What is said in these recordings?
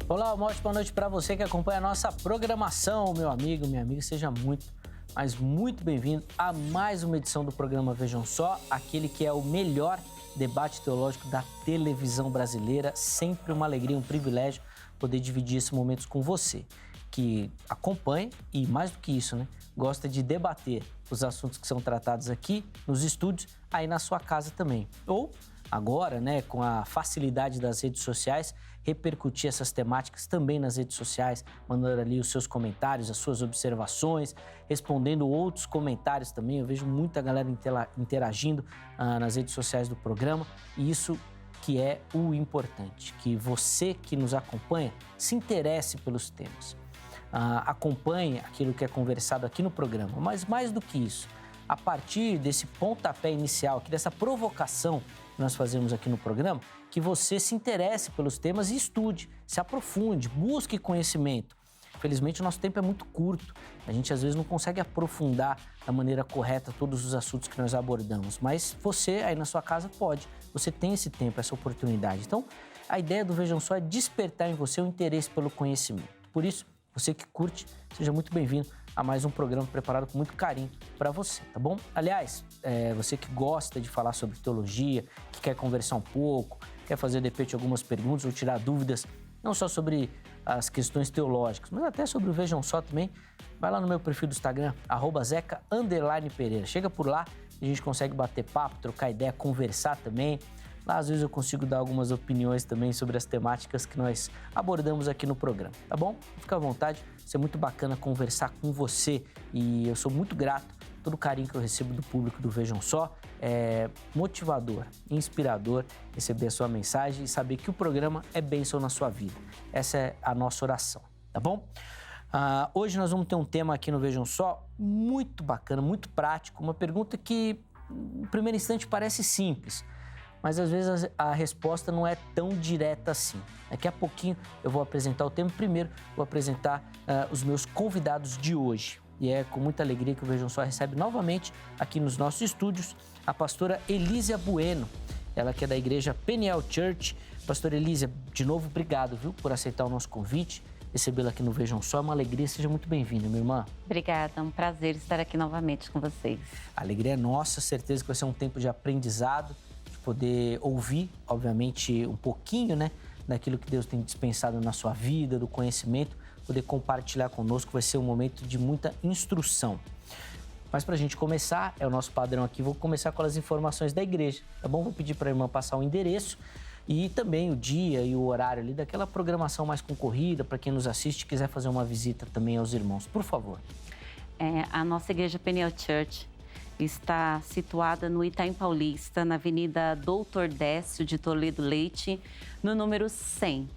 Olá, uma ótima noite para você que acompanha a nossa programação, meu amigo, minha amiga. Seja muito, mas muito bem-vindo a mais uma edição do programa Vejam Só, aquele que é o melhor debate teológico da televisão brasileira. Sempre uma alegria, um privilégio poder dividir esses momentos com você, que acompanha e, mais do que isso, né, gosta de debater os assuntos que são tratados aqui nos estúdios, aí na sua casa também. Ou, agora, né, com a facilidade das redes sociais, repercutir essas temáticas também nas redes sociais, mandando ali os seus comentários, as suas observações, respondendo outros comentários também. Eu vejo muita galera interagindo nas redes sociais do programa, e isso que é o importante, que você que nos acompanha se interesse pelos temas, acompanhe aquilo que é conversado aqui no programa, mas mais do que isso, a partir desse pontapé inicial, aqui dessa provocação que nós fazemos aqui no programa, que você se interesse pelos temas e estude, se aprofunde, busque conhecimento. Infelizmente, o nosso tempo é muito curto. A gente, às vezes, não consegue aprofundar da maneira correta todos os assuntos que nós abordamos. Mas você, aí na sua casa, pode. Você tem esse tempo, essa oportunidade. Então, a ideia do Vejam Só é despertar em você o interesse pelo conhecimento. Por isso, você que curte, seja muito bem-vindo a mais um programa preparado com muito carinho para você, tá bom? Aliás, você que gosta de falar sobre teologia, que quer conversar um pouco, quer fazer, de repente, algumas perguntas ou tirar dúvidas, não só sobre as questões teológicas, mas até sobre o Vejam Só também, vai lá no meu perfil do Instagram, @zeca_pereira. Chega por lá e a gente consegue bater papo, trocar ideia, conversar também. Lá, às vezes, eu consigo dar algumas opiniões também sobre as temáticas que nós abordamos aqui no programa, tá bom? Fica à vontade, isso é muito bacana conversar com você e eu sou muito grato por todo o carinho que eu recebo do público do Vejam Só. É motivador, inspirador receber a sua mensagem e saber que o programa é bênção na sua vida. Essa é a nossa oração, tá bom? Hoje nós vamos ter um tema aqui no Vejam Só muito bacana, muito prático, uma pergunta que, no primeiro instante, parece simples, mas às vezes a resposta não é tão direta assim. Daqui a pouquinho eu vou apresentar o tema. Primeiro, vou apresentar os meus convidados de hoje. E é com muita alegria que o Vejam Só recebe novamente aqui nos nossos estúdios a pastora Elísia Bueno. Ela que é da igreja Peniel Church. Pastora Elísia, de novo, obrigado, viu, por aceitar o nosso convite. Recebê-la aqui no Vejam Só é uma alegria. Seja muito bem-vinda, minha irmã. Obrigada, é um prazer estar aqui novamente com vocês. A alegria é nossa, certeza que vai ser um tempo de aprendizado, poder ouvir, obviamente, um pouquinho, né, daquilo que Deus tem dispensado na sua vida, do conhecimento, poder compartilhar conosco, vai ser um momento de muita instrução. Mas para a gente começar, é o nosso padrão aqui, vou começar com as informações da igreja, tá bom? Vou pedir para a irmã passar o endereço e também o dia e o horário ali daquela programação mais concorrida, para quem nos assiste e quiser fazer uma visita também aos irmãos, por favor. A nossa igreja Peniel Church está situada no Itaim Paulista, na Avenida Doutor Décio de Toledo Leite, no número 100,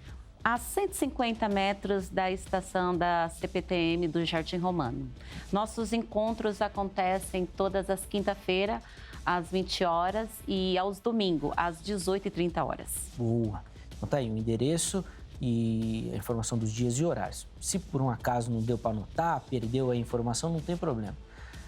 a 150 metros da estação da CPTM do Jardim Romano. Nossos encontros acontecem todas as quinta-feiras, às 20 horas e aos domingos, às 18h30 horas. Boa! Então tá aí o endereço e a informação dos dias e horários. Se por um acaso não deu para anotar, perdeu a informação, não tem problema.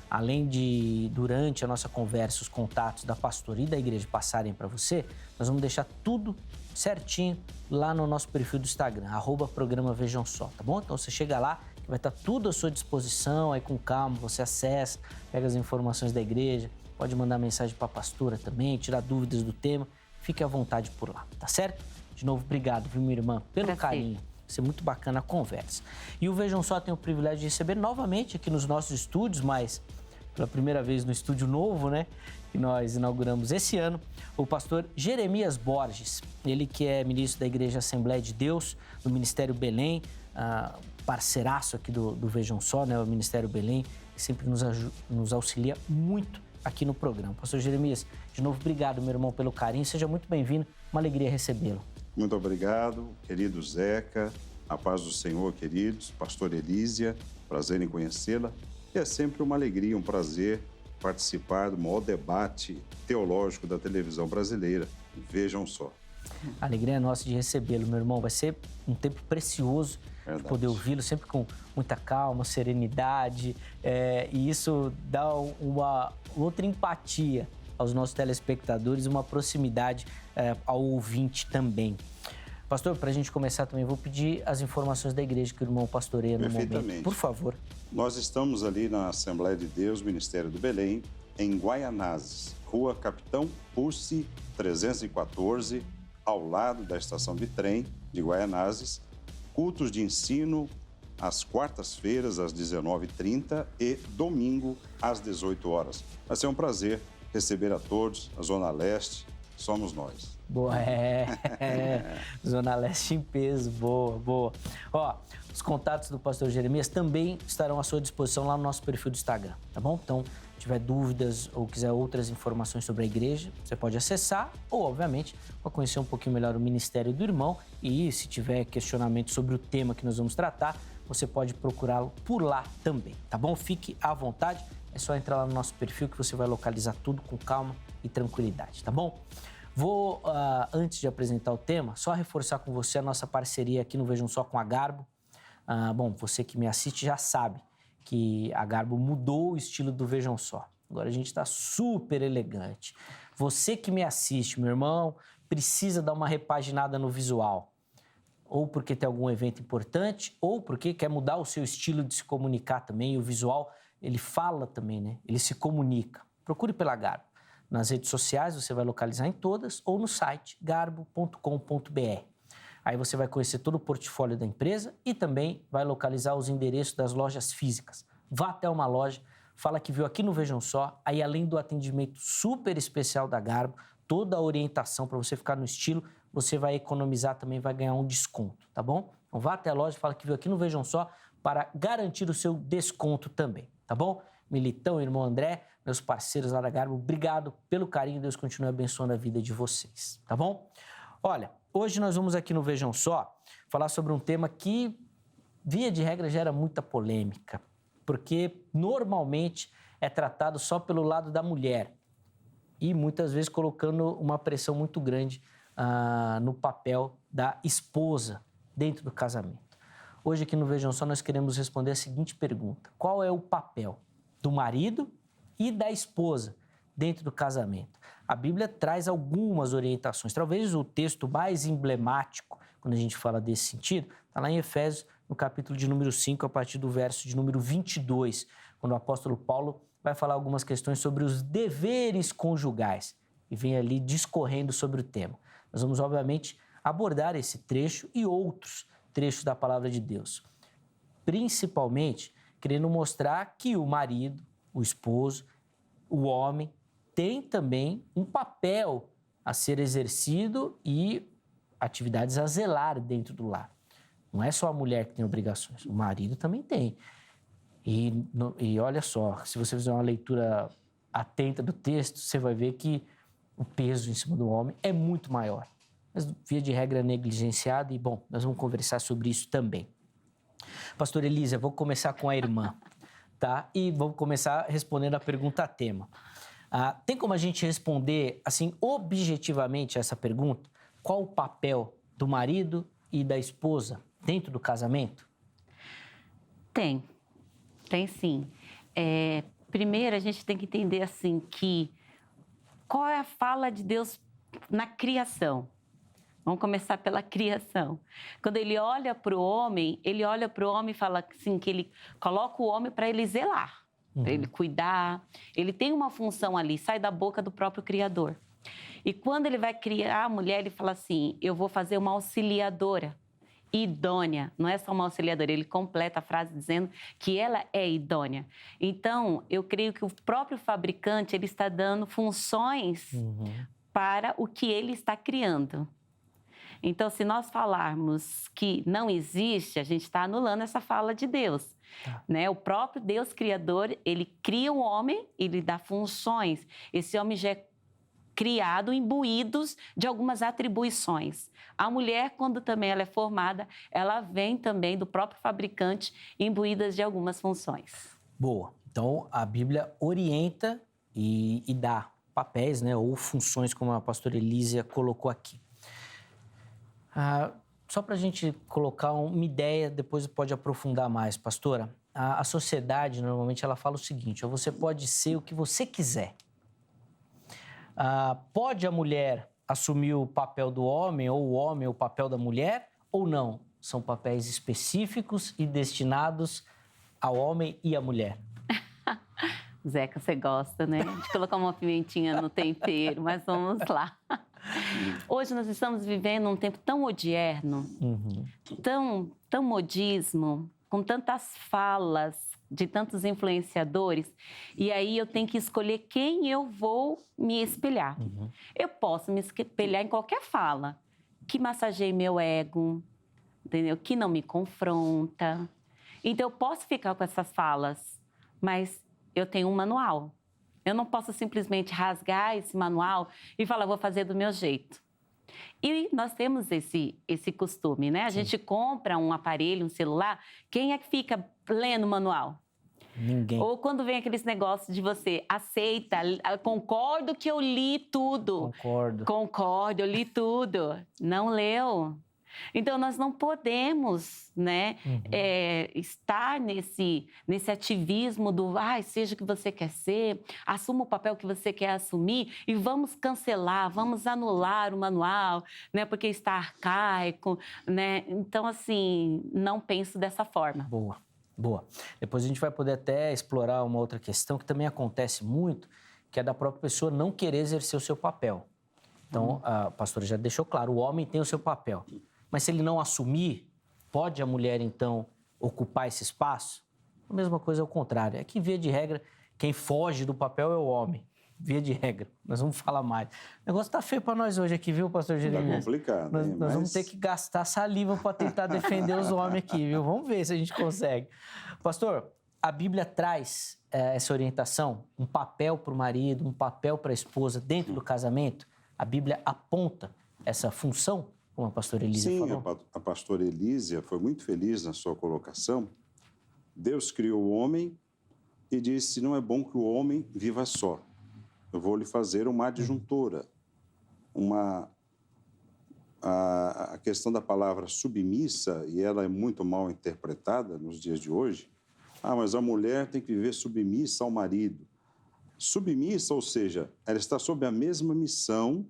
Além de, durante a nossa conversa, os contatos da pastoria e da igreja passarem para você, nós vamos deixar tudo certinho lá no nosso perfil do Instagram, @programa Vejam Só, tá bom? Então você chega lá, que vai estar tudo à sua disposição, aí com calma você acessa, pega as informações da igreja, pode mandar mensagem para a pastora também, tirar dúvidas do tema, fique à vontade por lá, tá certo? De novo, obrigado, viu, minha irmã, pelo carinho. Vai ser muito bacana a conversa. E o Vejam Só tem o privilégio de receber novamente aqui nos nossos estúdios, mas pela primeira vez no estúdio novo, né, que nós inauguramos esse ano, o pastor Jeremias Borges, ele que é ministro da Igreja Assembleia de Deus, do Ministério Belém, parceiraço aqui do Vejam Só, né, o Ministério Belém, que sempre nos auxilia muito aqui no programa. Pastor Jeremias, de novo, obrigado, meu irmão, pelo carinho, seja muito bem-vindo, uma alegria recebê-lo. Muito obrigado, querido Zeca, a paz do Senhor, queridos, pastor Elísia, prazer em conhecê-la. E é sempre uma alegria, um prazer participar do maior debate teológico da televisão brasileira. Vejam só. A alegria é nossa de recebê-lo, meu irmão. Vai ser um tempo precioso de poder ouvi-lo, sempre com muita calma, serenidade. E isso dá uma outra empatia aos nossos telespectadores, uma proximidade ao ouvinte também. Pastor, para a gente começar também, vou pedir as informações da igreja que o irmão pastoreia no momento. Por favor. Nós estamos ali na Assembleia de Deus, Ministério do Belém, em Guaianazes, Rua Capitão Pucci, 314, ao lado da estação de trem de Guaianazes. Cultos de ensino às quartas-feiras, às 19h30 e domingo, às 18 horas. Vai ser um prazer receber a todos, a Zona Leste, somos nós. Boa, Zona Leste em peso, boa. Ó, os contatos do pastor Jeremias também estarão à sua disposição lá no nosso perfil do Instagram, tá bom? Então, se tiver dúvidas ou quiser outras informações sobre a igreja, você pode acessar ou, obviamente, para conhecer um pouquinho melhor o ministério do irmão e, se tiver questionamento sobre o tema que nós vamos tratar, você pode procurá-lo por lá também, tá bom? Fique à vontade, é só entrar lá no nosso perfil que você vai localizar tudo com calma e tranquilidade, tá bom? Vou, antes de apresentar o tema, só reforçar com você a nossa parceria aqui no Vejam Só com a Garbo. Bom, você que me assiste já sabe que a Garbo mudou o estilo do Vejam Só. Agora a gente está super elegante. Você que me assiste, meu irmão, precisa dar uma repaginada no visual. Ou porque tem algum evento importante, ou porque quer mudar o seu estilo de se comunicar também. E o visual, ele fala também, né? Ele se comunica. Procure pela Garbo. Nas redes sociais, você vai localizar em todas, ou no site garbo.com.br. Aí você vai conhecer todo o portfólio da empresa e também vai localizar os endereços das lojas físicas. Vá até uma loja, fala que viu aqui no Vejam Só, aí além do atendimento super especial da Garbo, toda a orientação para você ficar no estilo, você vai economizar também, vai ganhar um desconto, tá bom? Então vá até a loja, fala que viu aqui no Vejam Só para garantir o seu desconto também, tá bom? Militão, irmão André, meus parceiros lá da Garbo, obrigado pelo carinho, Deus continue abençoando a vida de vocês, tá bom? Olha, hoje nós vamos aqui no Vejam Só falar sobre um tema que, via de regra, gera muita polêmica, porque normalmente é tratado só pelo lado da mulher e muitas vezes colocando uma pressão muito grande no papel da esposa dentro do casamento. Hoje aqui no Vejam Só nós queremos responder a seguinte pergunta: qual é o papel do marido e da esposa dentro do casamento? A Bíblia traz algumas orientações. Talvez o texto mais emblemático, quando a gente fala desse sentido, está lá em Efésios, no capítulo de número 5, a partir do verso de número 22, quando o apóstolo Paulo vai falar algumas questões sobre os deveres conjugais e vem ali discorrendo sobre o tema. Nós vamos, obviamente, abordar esse trecho e outros trechos da palavra de Deus, principalmente querendo mostrar que o marido, o esposo, o homem, tem também um papel a ser exercido e atividades a zelar dentro do lar. Não é só a mulher que tem obrigações, o marido também tem. E olha só, se você fizer uma leitura atenta do texto, você vai ver que o peso em cima do homem é muito maior. Mas, via de regra, é negligenciado e, bom, nós vamos conversar sobre isso também. Pastor Elísia, vou começar com a irmã, tá? E vamos começar respondendo a pergunta tema. Tem como a gente responder, assim, objetivamente essa pergunta? Qual o papel do marido e da esposa dentro do casamento? Tem sim. Primeiro, a gente tem que entender, assim, que qual é a fala de Deus na criação? Vamos começar pela criação. Quando ele olha para o homem e fala assim, que ele coloca o homem para ele zelar, para ele cuidar. Ele tem uma função ali, sai da boca do próprio Criador. E quando ele vai criar a mulher, ele fala assim, eu vou fazer uma auxiliadora idônea. Não é só uma auxiliadora, ele completa a frase dizendo que ela é idônea. Então, eu creio que o próprio fabricante, ele está dando funções para o que ele está criando. Então, se nós falarmos que não existe, a gente está anulando essa fala de Deus. Né? O próprio Deus Criador, ele cria o homem, ele dá funções. Esse homem já é criado, imbuídos de algumas atribuições. A mulher, quando também ela é formada, ela vem também do próprio fabricante, imbuídas de algumas funções. Boa. Então, a Bíblia orienta e dá papéis, né, ou funções, como a pastora Elísia colocou aqui. Só para a gente colocar uma ideia, depois pode aprofundar mais, pastora. A sociedade, normalmente, ela fala o seguinte: você pode ser o que você quiser. Pode a mulher assumir o papel do homem, ou o homem o papel da mulher, ou não? São papéis específicos e destinados ao homem e à mulher. Zeca, você gosta, né? De colocar uma pimentinha no tempero, mas vamos lá. Hoje nós estamos vivendo um tempo tão odierno, tão modismo, com tantas falas de tantos influenciadores, e aí eu tenho que escolher quem eu vou me espelhar. Eu posso me espelhar em qualquer fala que massageie meu ego, entendeu? Que não me confronta. Então, eu posso ficar com essas falas, mas eu tenho um manual. Eu não posso simplesmente rasgar esse manual e falar, vou fazer do meu jeito. E nós temos esse costume, né? A gente compra um aparelho, um celular, quem é que fica lendo o manual? Ninguém. Ou quando vem aqueles negócios de você aceita, concordo que eu li tudo. Concordo, eu li tudo. Não leu. Então, nós não podemos, né, estar nesse ativismo do seja o que você quer ser, assuma o papel que você quer assumir e vamos cancelar, vamos anular o manual, né, porque está arcaico, né? Então, assim, não penso dessa forma. Boa. Depois a gente vai poder até explorar uma outra questão que também acontece muito, que é da própria pessoa não querer exercer o seu papel. Então, a pastora já deixou claro, o homem tem o seu papel. Mas se ele não assumir, pode a mulher, então, ocupar esse espaço? A mesma coisa ao contrário. É que, via de regra, quem foge do papel é o homem. Via de regra. Nós vamos falar mais. O negócio tá feio para nós hoje aqui, viu, pastor Jeremias? Tá complicado, nós vamos ter que gastar saliva para tentar defender os homens aqui, viu? Vamos ver se a gente consegue. Pastor, a Bíblia traz essa orientação, um papel para o marido, um papel para a esposa dentro do casamento? A Bíblia aponta essa função? Como a pastora Elísia falou? Sim, a pastora Elísia foi muito feliz na sua colocação. Deus criou o homem e disse, não é bom que o homem viva só. Eu vou lhe fazer uma adjuntora. A questão da palavra submissa, e ela é muito mal interpretada nos dias de hoje. Mas a mulher tem que viver submissa ao marido. Submissa, ou seja, ela está sob a mesma missão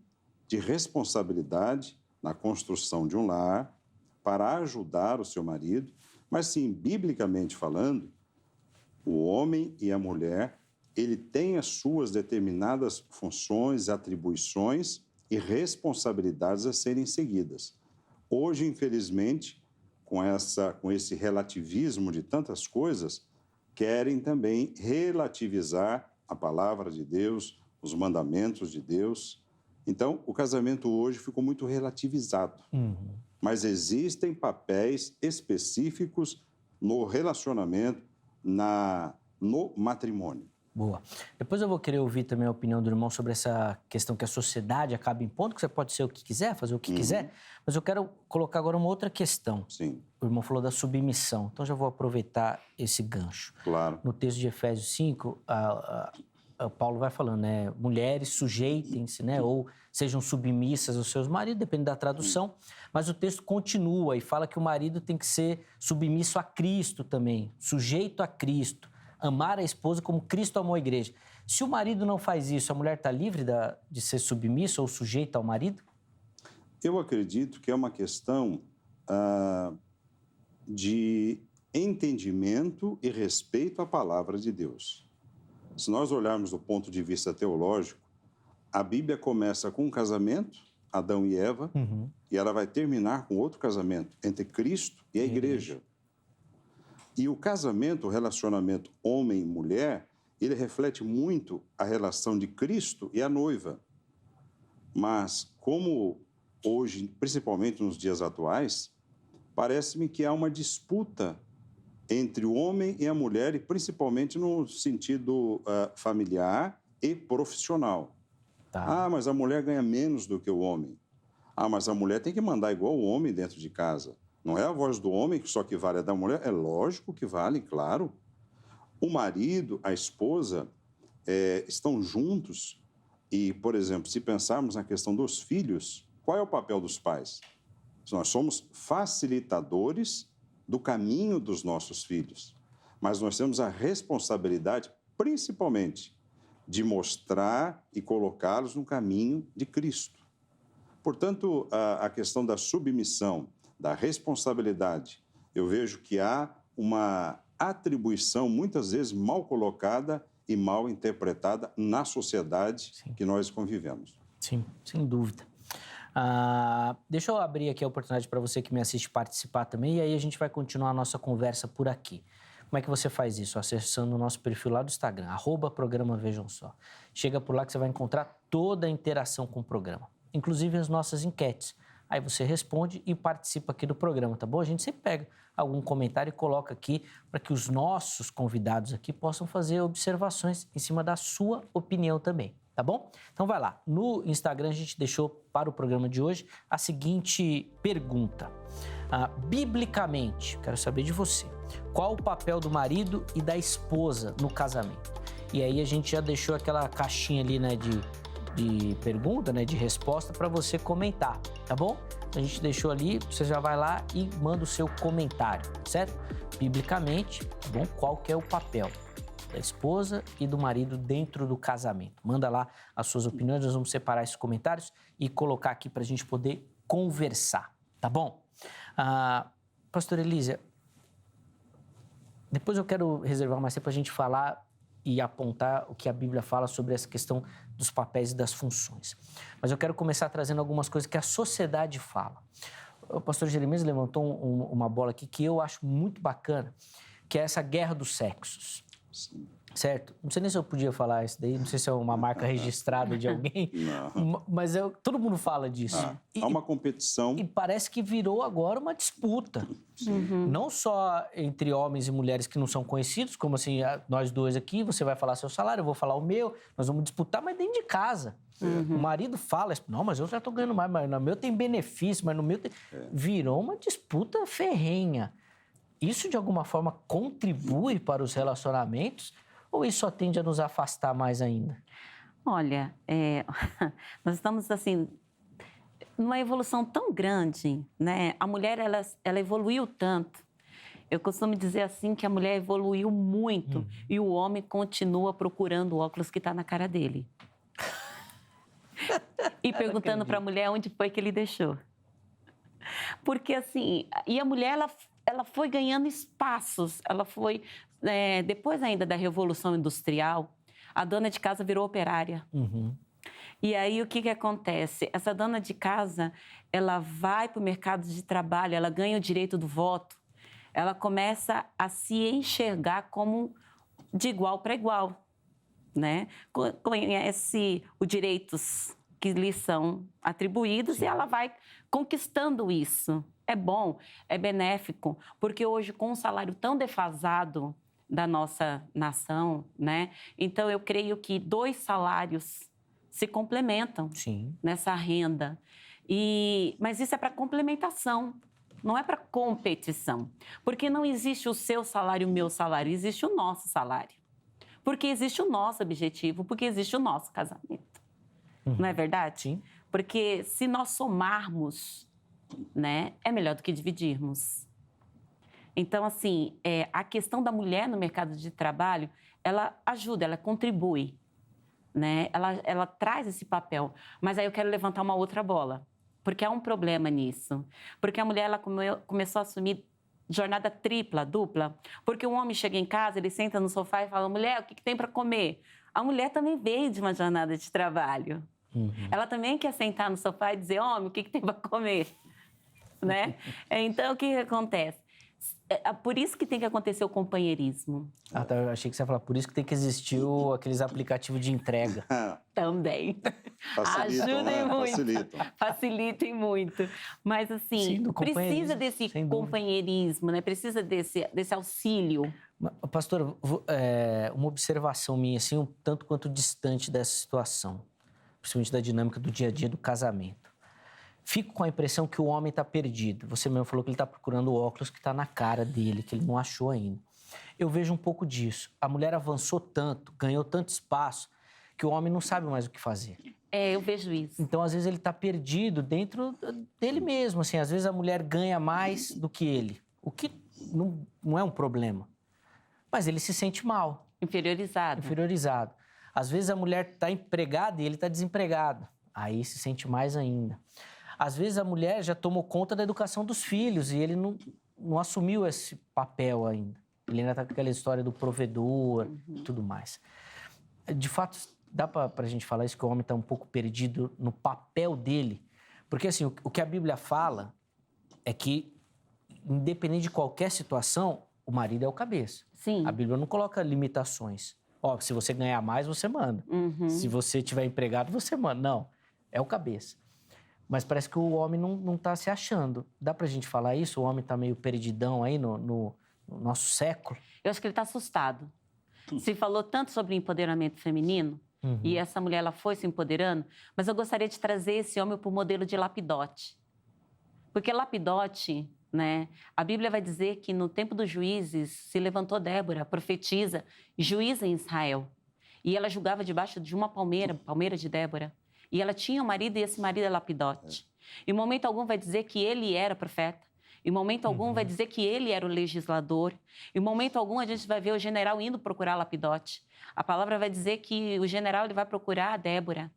de responsabilidade na construção de um lar, para ajudar o seu marido, mas sim, biblicamente falando, o homem e a mulher, ele tem as suas determinadas funções, atribuições e responsabilidades a serem seguidas. Hoje, infelizmente, com esse relativismo de tantas coisas, querem também relativizar a palavra de Deus, os mandamentos de Deus. Então, o casamento hoje ficou muito relativizado. Mas existem papéis específicos no relacionamento, no matrimônio. Boa. Depois eu vou querer ouvir também a opinião do irmão sobre essa questão que a sociedade acaba impondo, que você pode ser o que quiser, fazer o que quiser, mas eu quero colocar agora uma outra questão. Sim. O irmão falou da submissão, então já vou aproveitar esse gancho. Claro. No texto de Efésios 5, Paulo vai falando, né? Mulheres, sujeitem-se, né? Ou sejam submissas aos seus maridos, depende da tradução. Mas o texto continua e fala que o marido tem que ser submisso a Cristo também, sujeito a Cristo, amar a esposa como Cristo amou a igreja. Se o marido não faz isso, a mulher está livre de ser submissa ou sujeita ao marido? Eu acredito que é uma questão de entendimento e respeito à palavra de Deus. Se nós olharmos do ponto de vista teológico, a Bíblia começa com um casamento, Adão e Eva, e ela vai terminar com outro casamento, entre Cristo e a igreja. E o casamento, o relacionamento homem e mulher, ele reflete muito a relação de Cristo e a noiva. Mas, como hoje, principalmente nos dias atuais, parece-me que há uma disputa entre o homem e a mulher, e principalmente no sentido familiar e profissional. Tá. Mas a mulher ganha menos do que o homem. Mas a mulher tem que mandar igual o homem dentro de casa. Não é a voz do homem que só que vale a da mulher? É lógico que vale, claro. O marido, a esposa, estão juntos e, por exemplo, se pensarmos na questão dos filhos, qual é o papel dos pais? Nós somos facilitadores do caminho dos nossos filhos, mas nós temos a responsabilidade, principalmente, de mostrar e colocá-los no caminho de Cristo. Portanto, a questão da submissão, da responsabilidade, eu vejo que há uma atribuição, muitas vezes mal colocada e mal interpretada na sociedade que nós convivemos. Sim, sem dúvida. Deixa eu abrir aqui a oportunidade para você que me assiste participar também, e aí a gente vai continuar a nossa conversa por aqui. Como é que você faz isso? Acessando o nosso perfil lá do Instagram, @programa Vejam Só. Chega por lá que você vai encontrar toda a interação com o programa, inclusive as nossas enquetes. Aí você responde e participa aqui do programa, tá bom? A gente sempre pega algum comentário e coloca aqui para que os nossos convidados aqui possam fazer observações em cima da sua opinião também, tá bom? Então vai lá. No Instagram a gente deixou para o programa de hoje a seguinte pergunta. Biblicamente, quero saber de você, qual o papel do marido e da esposa no casamento? E aí a gente já deixou aquela caixinha ali, né, de pergunta, né, de resposta para você comentar, tá bom? A gente deixou ali, você já vai lá e manda o seu comentário, certo? Biblicamente, tá bom? Qual que é o papel da esposa e do marido dentro do casamento? Manda lá as suas opiniões, nós vamos separar esses comentários e colocar aqui para a gente poder conversar, tá bom? Pastor Elísia, depois eu quero reservar mais tempo para a gente falar e apontar o que a Bíblia fala sobre essa questão dos papéis e das funções. Mas eu quero começar trazendo algumas coisas que a sociedade fala. O pastor Jeremias levantou uma bola aqui que eu acho muito bacana, que é essa guerra dos sexos. Sim. Certo? Não sei nem se eu podia falar isso daí, não sei se é uma marca registrada de alguém, mas todo mundo fala disso. Há uma competição. E parece que virou agora uma disputa. Não só entre homens e mulheres que não são conhecidos, como assim, nós dois aqui, você vai falar seu salário, eu vou falar o meu, nós vamos disputar, mas dentro de casa. O marido fala, não, mas eu já estou ganhando mais, mas no meu tem benefício, mas no meu tem... Virou uma disputa ferrenha. Isso, de alguma forma, contribui para os relacionamentos ou isso só tende a nos afastar mais ainda? Olha, nós estamos, assim, numa evolução tão grande, né? A mulher, ela evoluiu tanto. Eu costumo dizer assim que a mulher evoluiu muito e o homem continua procurando o óculos que está na cara dele. E perguntando para a mulher onde foi que ele deixou. Porque, assim, e a mulher, ela foi ganhando espaços, ela foi... depois ainda da Revolução Industrial, a dona de casa virou operária. E aí, o que acontece? Essa dona de casa, ela vai para o mercado de trabalho, ela ganha o direito do voto, ela começa a se enxergar como de igual para igual, né? Conhece os direitos que lhe são atribuídos e ela vai conquistando isso. É bom, é benéfico, porque hoje, com um salário tão defasado da nossa nação, né? Então, eu creio que 2 salários se complementam nessa renda. Mas isso é para complementação, não é para competição. Porque não existe o seu salário e o meu salário, existe o nosso salário. Porque existe o nosso objetivo, porque existe o nosso casamento. Não é verdade? Sim. Porque se nós somarmos, né, é melhor do que dividirmos. Então, assim, a questão da mulher no mercado de trabalho, ela ajuda, ela contribui, né? Ela traz esse papel. Mas aí eu quero levantar uma outra bola, porque há um problema nisso. Porque a mulher, ela começou a assumir jornada tripla, dupla, porque o homem chega em casa, ele senta no sofá e fala, mulher, o que tem para comer? A mulher também veio de uma jornada de trabalho. Ela também quer sentar no sofá e dizer, homem, o que tem para comer? Né? Então, o que acontece? Por isso que tem que acontecer o companheirismo. Tá, eu achei que você ia falar, por isso que tem que existir aqueles aplicativos de entrega. Também. Ajudem muito. Facilitem muito. Mas, assim, precisa desse companheirismo, né? Precisa desse auxílio. Pastora, uma observação minha, assim, um tanto quanto distante dessa situação, principalmente da dinâmica do dia a dia do casamento. Fico com a impressão que o homem está perdido. Você mesmo falou que ele está procurando o óculos que está na cara dele, que ele não achou ainda. Eu vejo um pouco disso. A mulher avançou tanto, ganhou tanto espaço, que o homem não sabe mais o que fazer. Eu vejo isso. Então, às vezes, ele está perdido dentro dele mesmo. Assim, às vezes, a mulher ganha mais do que ele, o que não é um problema. Mas ele se sente mal. Inferiorizado. Às vezes, a mulher está empregada e ele está desempregado. aí se sente mais ainda. Às vezes a mulher já tomou conta da educação dos filhos e ele não assumiu esse papel ainda. Ele ainda está com aquela história do provedor e tudo mais. De fato, dá para a gente falar isso, que o homem está um pouco perdido no papel dele? Porque assim, o que a Bíblia fala é que, independente de qualquer situação, o marido é o cabeça. Sim. A Bíblia não coloca limitações. Ó, se você ganhar mais, você manda. Se você tiver empregado, você manda. Não, é o cabeça. Mas parece que o homem não está se achando. Dá pra gente falar isso? O homem está meio perdidão aí no nosso século? Eu acho que ele está assustado. Se falou tanto sobre empoderamento feminino, e essa mulher ela foi se empoderando, mas eu gostaria de trazer esse homem para o modelo de Lapidote. Porque Lapidote, né, a Bíblia vai dizer que no tempo dos juízes se levantou Débora, profetisa, juíza em Israel. E ela julgava debaixo de uma palmeira de Débora. E ela tinha um marido e esse marido é Lapidote. Em momento algum vai dizer que ele era profeta. Em momento algum vai dizer que ele era o legislador. Em momento algum a gente vai ver o general indo procurar Lapidote. A palavra vai dizer que o general ele vai procurar a Débora.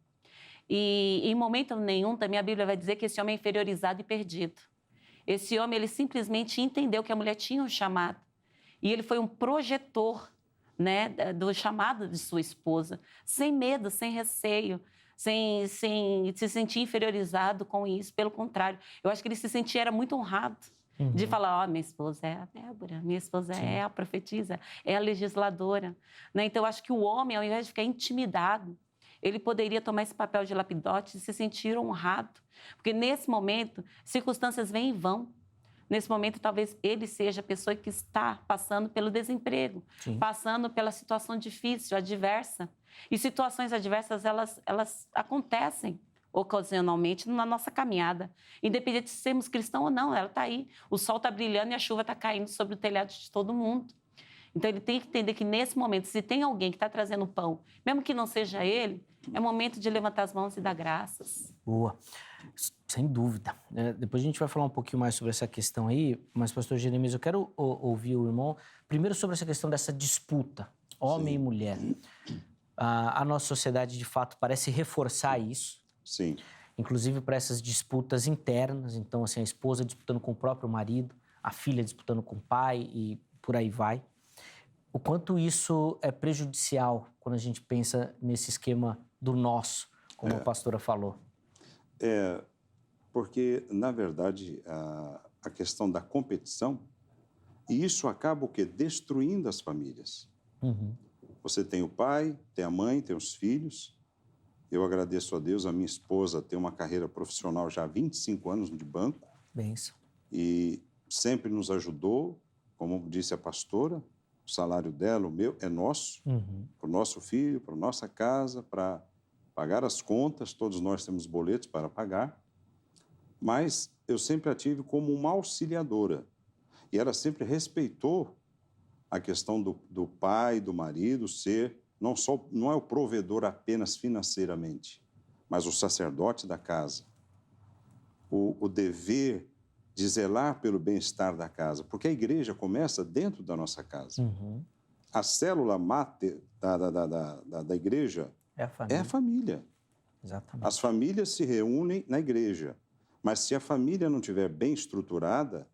E em momento nenhum também a Bíblia vai dizer que esse homem é inferiorizado e perdido. Esse homem ele simplesmente entendeu que a mulher tinha um chamado. E ele foi um projetor, né, do chamado de sua esposa, sem medo, sem receio. Sem se sentir inferiorizado com isso. Pelo contrário, eu acho que ele se sentia era muito honrado de falar, minha esposa é a Débora, minha esposa é a profetisa, é a legisladora. Né? Então, eu acho que o homem, ao invés de ficar intimidado, ele poderia tomar esse papel de Lapidote e se sentir honrado. Porque, nesse momento, circunstâncias vêm e vão. Nesse momento, talvez ele seja a pessoa que está passando pelo desemprego, passando pela situação difícil, adversa. E situações adversas, elas acontecem ocasionalmente na nossa caminhada. Independente de sermos cristãos ou não, ela está aí. O sol está brilhando e a chuva está caindo sobre o telhado de todo mundo. Então, ele tem que entender que, nesse momento, se tem alguém que está trazendo pão, mesmo que não seja ele, é momento de levantar as mãos e dar graças. Boa. Sem dúvida. Depois a gente vai falar um pouquinho mais sobre essa questão aí, mas, pastor Jeremias, eu quero ouvir o irmão primeiro sobre essa questão dessa disputa, homem e mulher. A nossa sociedade, de fato, parece reforçar isso. Sim. Inclusive para essas disputas internas. Então, assim, a esposa disputando com o próprio marido, a filha disputando com o pai e por aí vai. O quanto isso é prejudicial quando a gente pensa nesse esquema do nosso, como a pastora falou. Porque, na verdade, a questão da competição, e isso acaba o quê? Destruindo as famílias. Você tem o pai, tem a mãe, tem os filhos. Eu agradeço a Deus, a minha esposa tem uma carreira profissional já há 25 anos de banco. Benção. E sempre nos ajudou, como disse a pastora, o salário dela, o meu, é nosso, para o nosso filho, para a nossa casa, para pagar as contas, todos nós temos boletos para pagar. Mas eu sempre a tive como uma auxiliadora. E ela sempre respeitou a questão do pai, do marido ser, não é o provedor apenas financeiramente, mas o sacerdote da casa. O dever de zelar pelo bem-estar da casa, porque a igreja começa dentro da nossa casa. A célula máter da igreja é a família. É a família. Exatamente. As famílias se reúnem na igreja, mas se a família não estiver bem estruturada,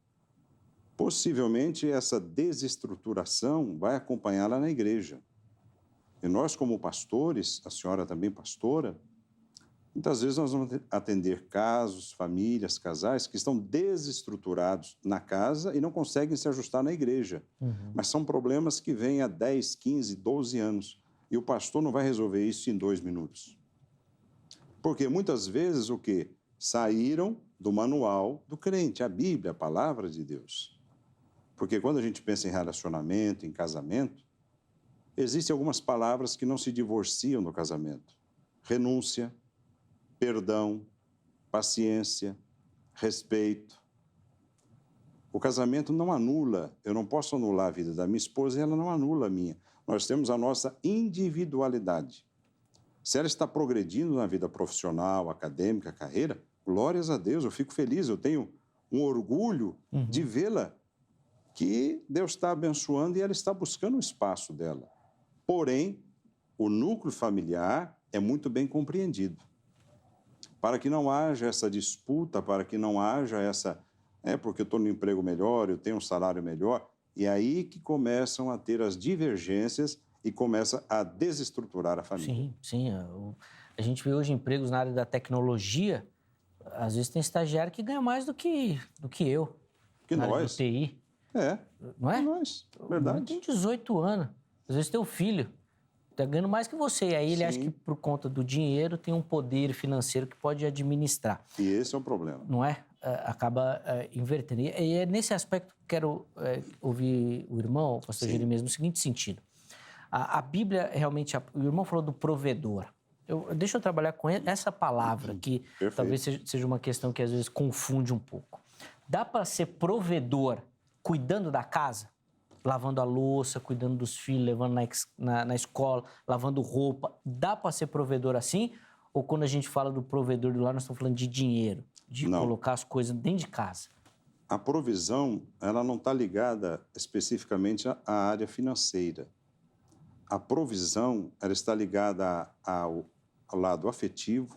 possivelmente essa desestruturação vai acompanhá-la na igreja. E nós, como pastores, a senhora também pastora, muitas vezes nós vamos atender casos, famílias, casais que estão desestruturados na casa e não conseguem se ajustar na igreja. Mas são problemas que vêm há 10, 15, 12 anos. E o pastor não vai resolver isso em 2 minutos. Porque muitas vezes o quê? Saíram do manual do crente, a Bíblia, a palavra de Deus. Porque quando a gente pensa em relacionamento, em casamento, existem algumas palavras que não se divorciam do casamento. Renúncia, perdão, paciência, respeito. O casamento não anula, eu não posso anular a vida da minha esposa e ela não anula a minha. Nós temos a nossa individualidade. Se ela está progredindo na vida profissional, acadêmica, carreira, glórias a Deus, eu fico feliz, eu tenho um orgulho de vê-la que Deus está abençoando e ela está buscando o espaço dela. Porém, o núcleo familiar é muito bem compreendido. para que não haja essa disputa, para que não haja essa... porque eu estou no emprego melhor, eu tenho um salário melhor. E é aí que começam a ter as divergências e começa a desestruturar a família. Sim, sim. A gente vê hoje empregos na área da tecnologia, às vezes tem estagiário que ganha mais do que eu. Que na área nós. do TI. Não é? Que nós, verdade. Tem 18 anos. Às vezes teu filho está ganhando mais que você. E aí ele acha Sim. que por conta do dinheiro tem um poder financeiro que pode administrar. E esse é o problema. Não é? Acaba invertendo. E é nesse aspecto que quero ouvir o irmão, o pastor Sim. Jeremias, no seguinte sentido. A Bíblia realmente... O irmão falou do provedor. Deixa eu trabalhar com essa palavra, que Perfeito. talvez seja uma questão que às vezes confunde um pouco. Dá para ser provedor cuidando da casa? Lavando a louça, cuidando dos filhos, levando na escola, lavando roupa. Dá para ser provedor assim? Ou quando a gente fala do provedor do lar, nós estamos falando de dinheiro, de Não. colocar as coisas dentro de casa? A provisão, ela não está ligada especificamente à área financeira. A provisão, ela está ligada ao lado afetivo,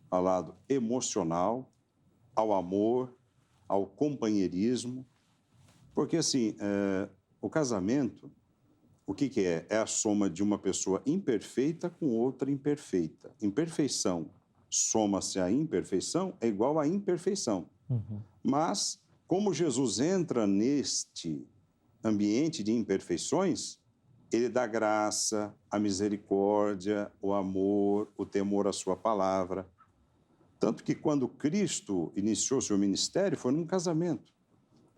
ao lado emocional, ao amor, ao companheirismo. Porque, assim, o casamento, o que é? É a soma de uma pessoa imperfeita com outra imperfeita. Imperfeição soma-se à imperfeição é igual à imperfeição. Uhum. Mas, como Jesus entra neste ambiente de imperfeições, ele dá graça, a misericórdia, o amor, o temor à sua palavra. Tanto que quando Cristo iniciou seu ministério, foi num casamento.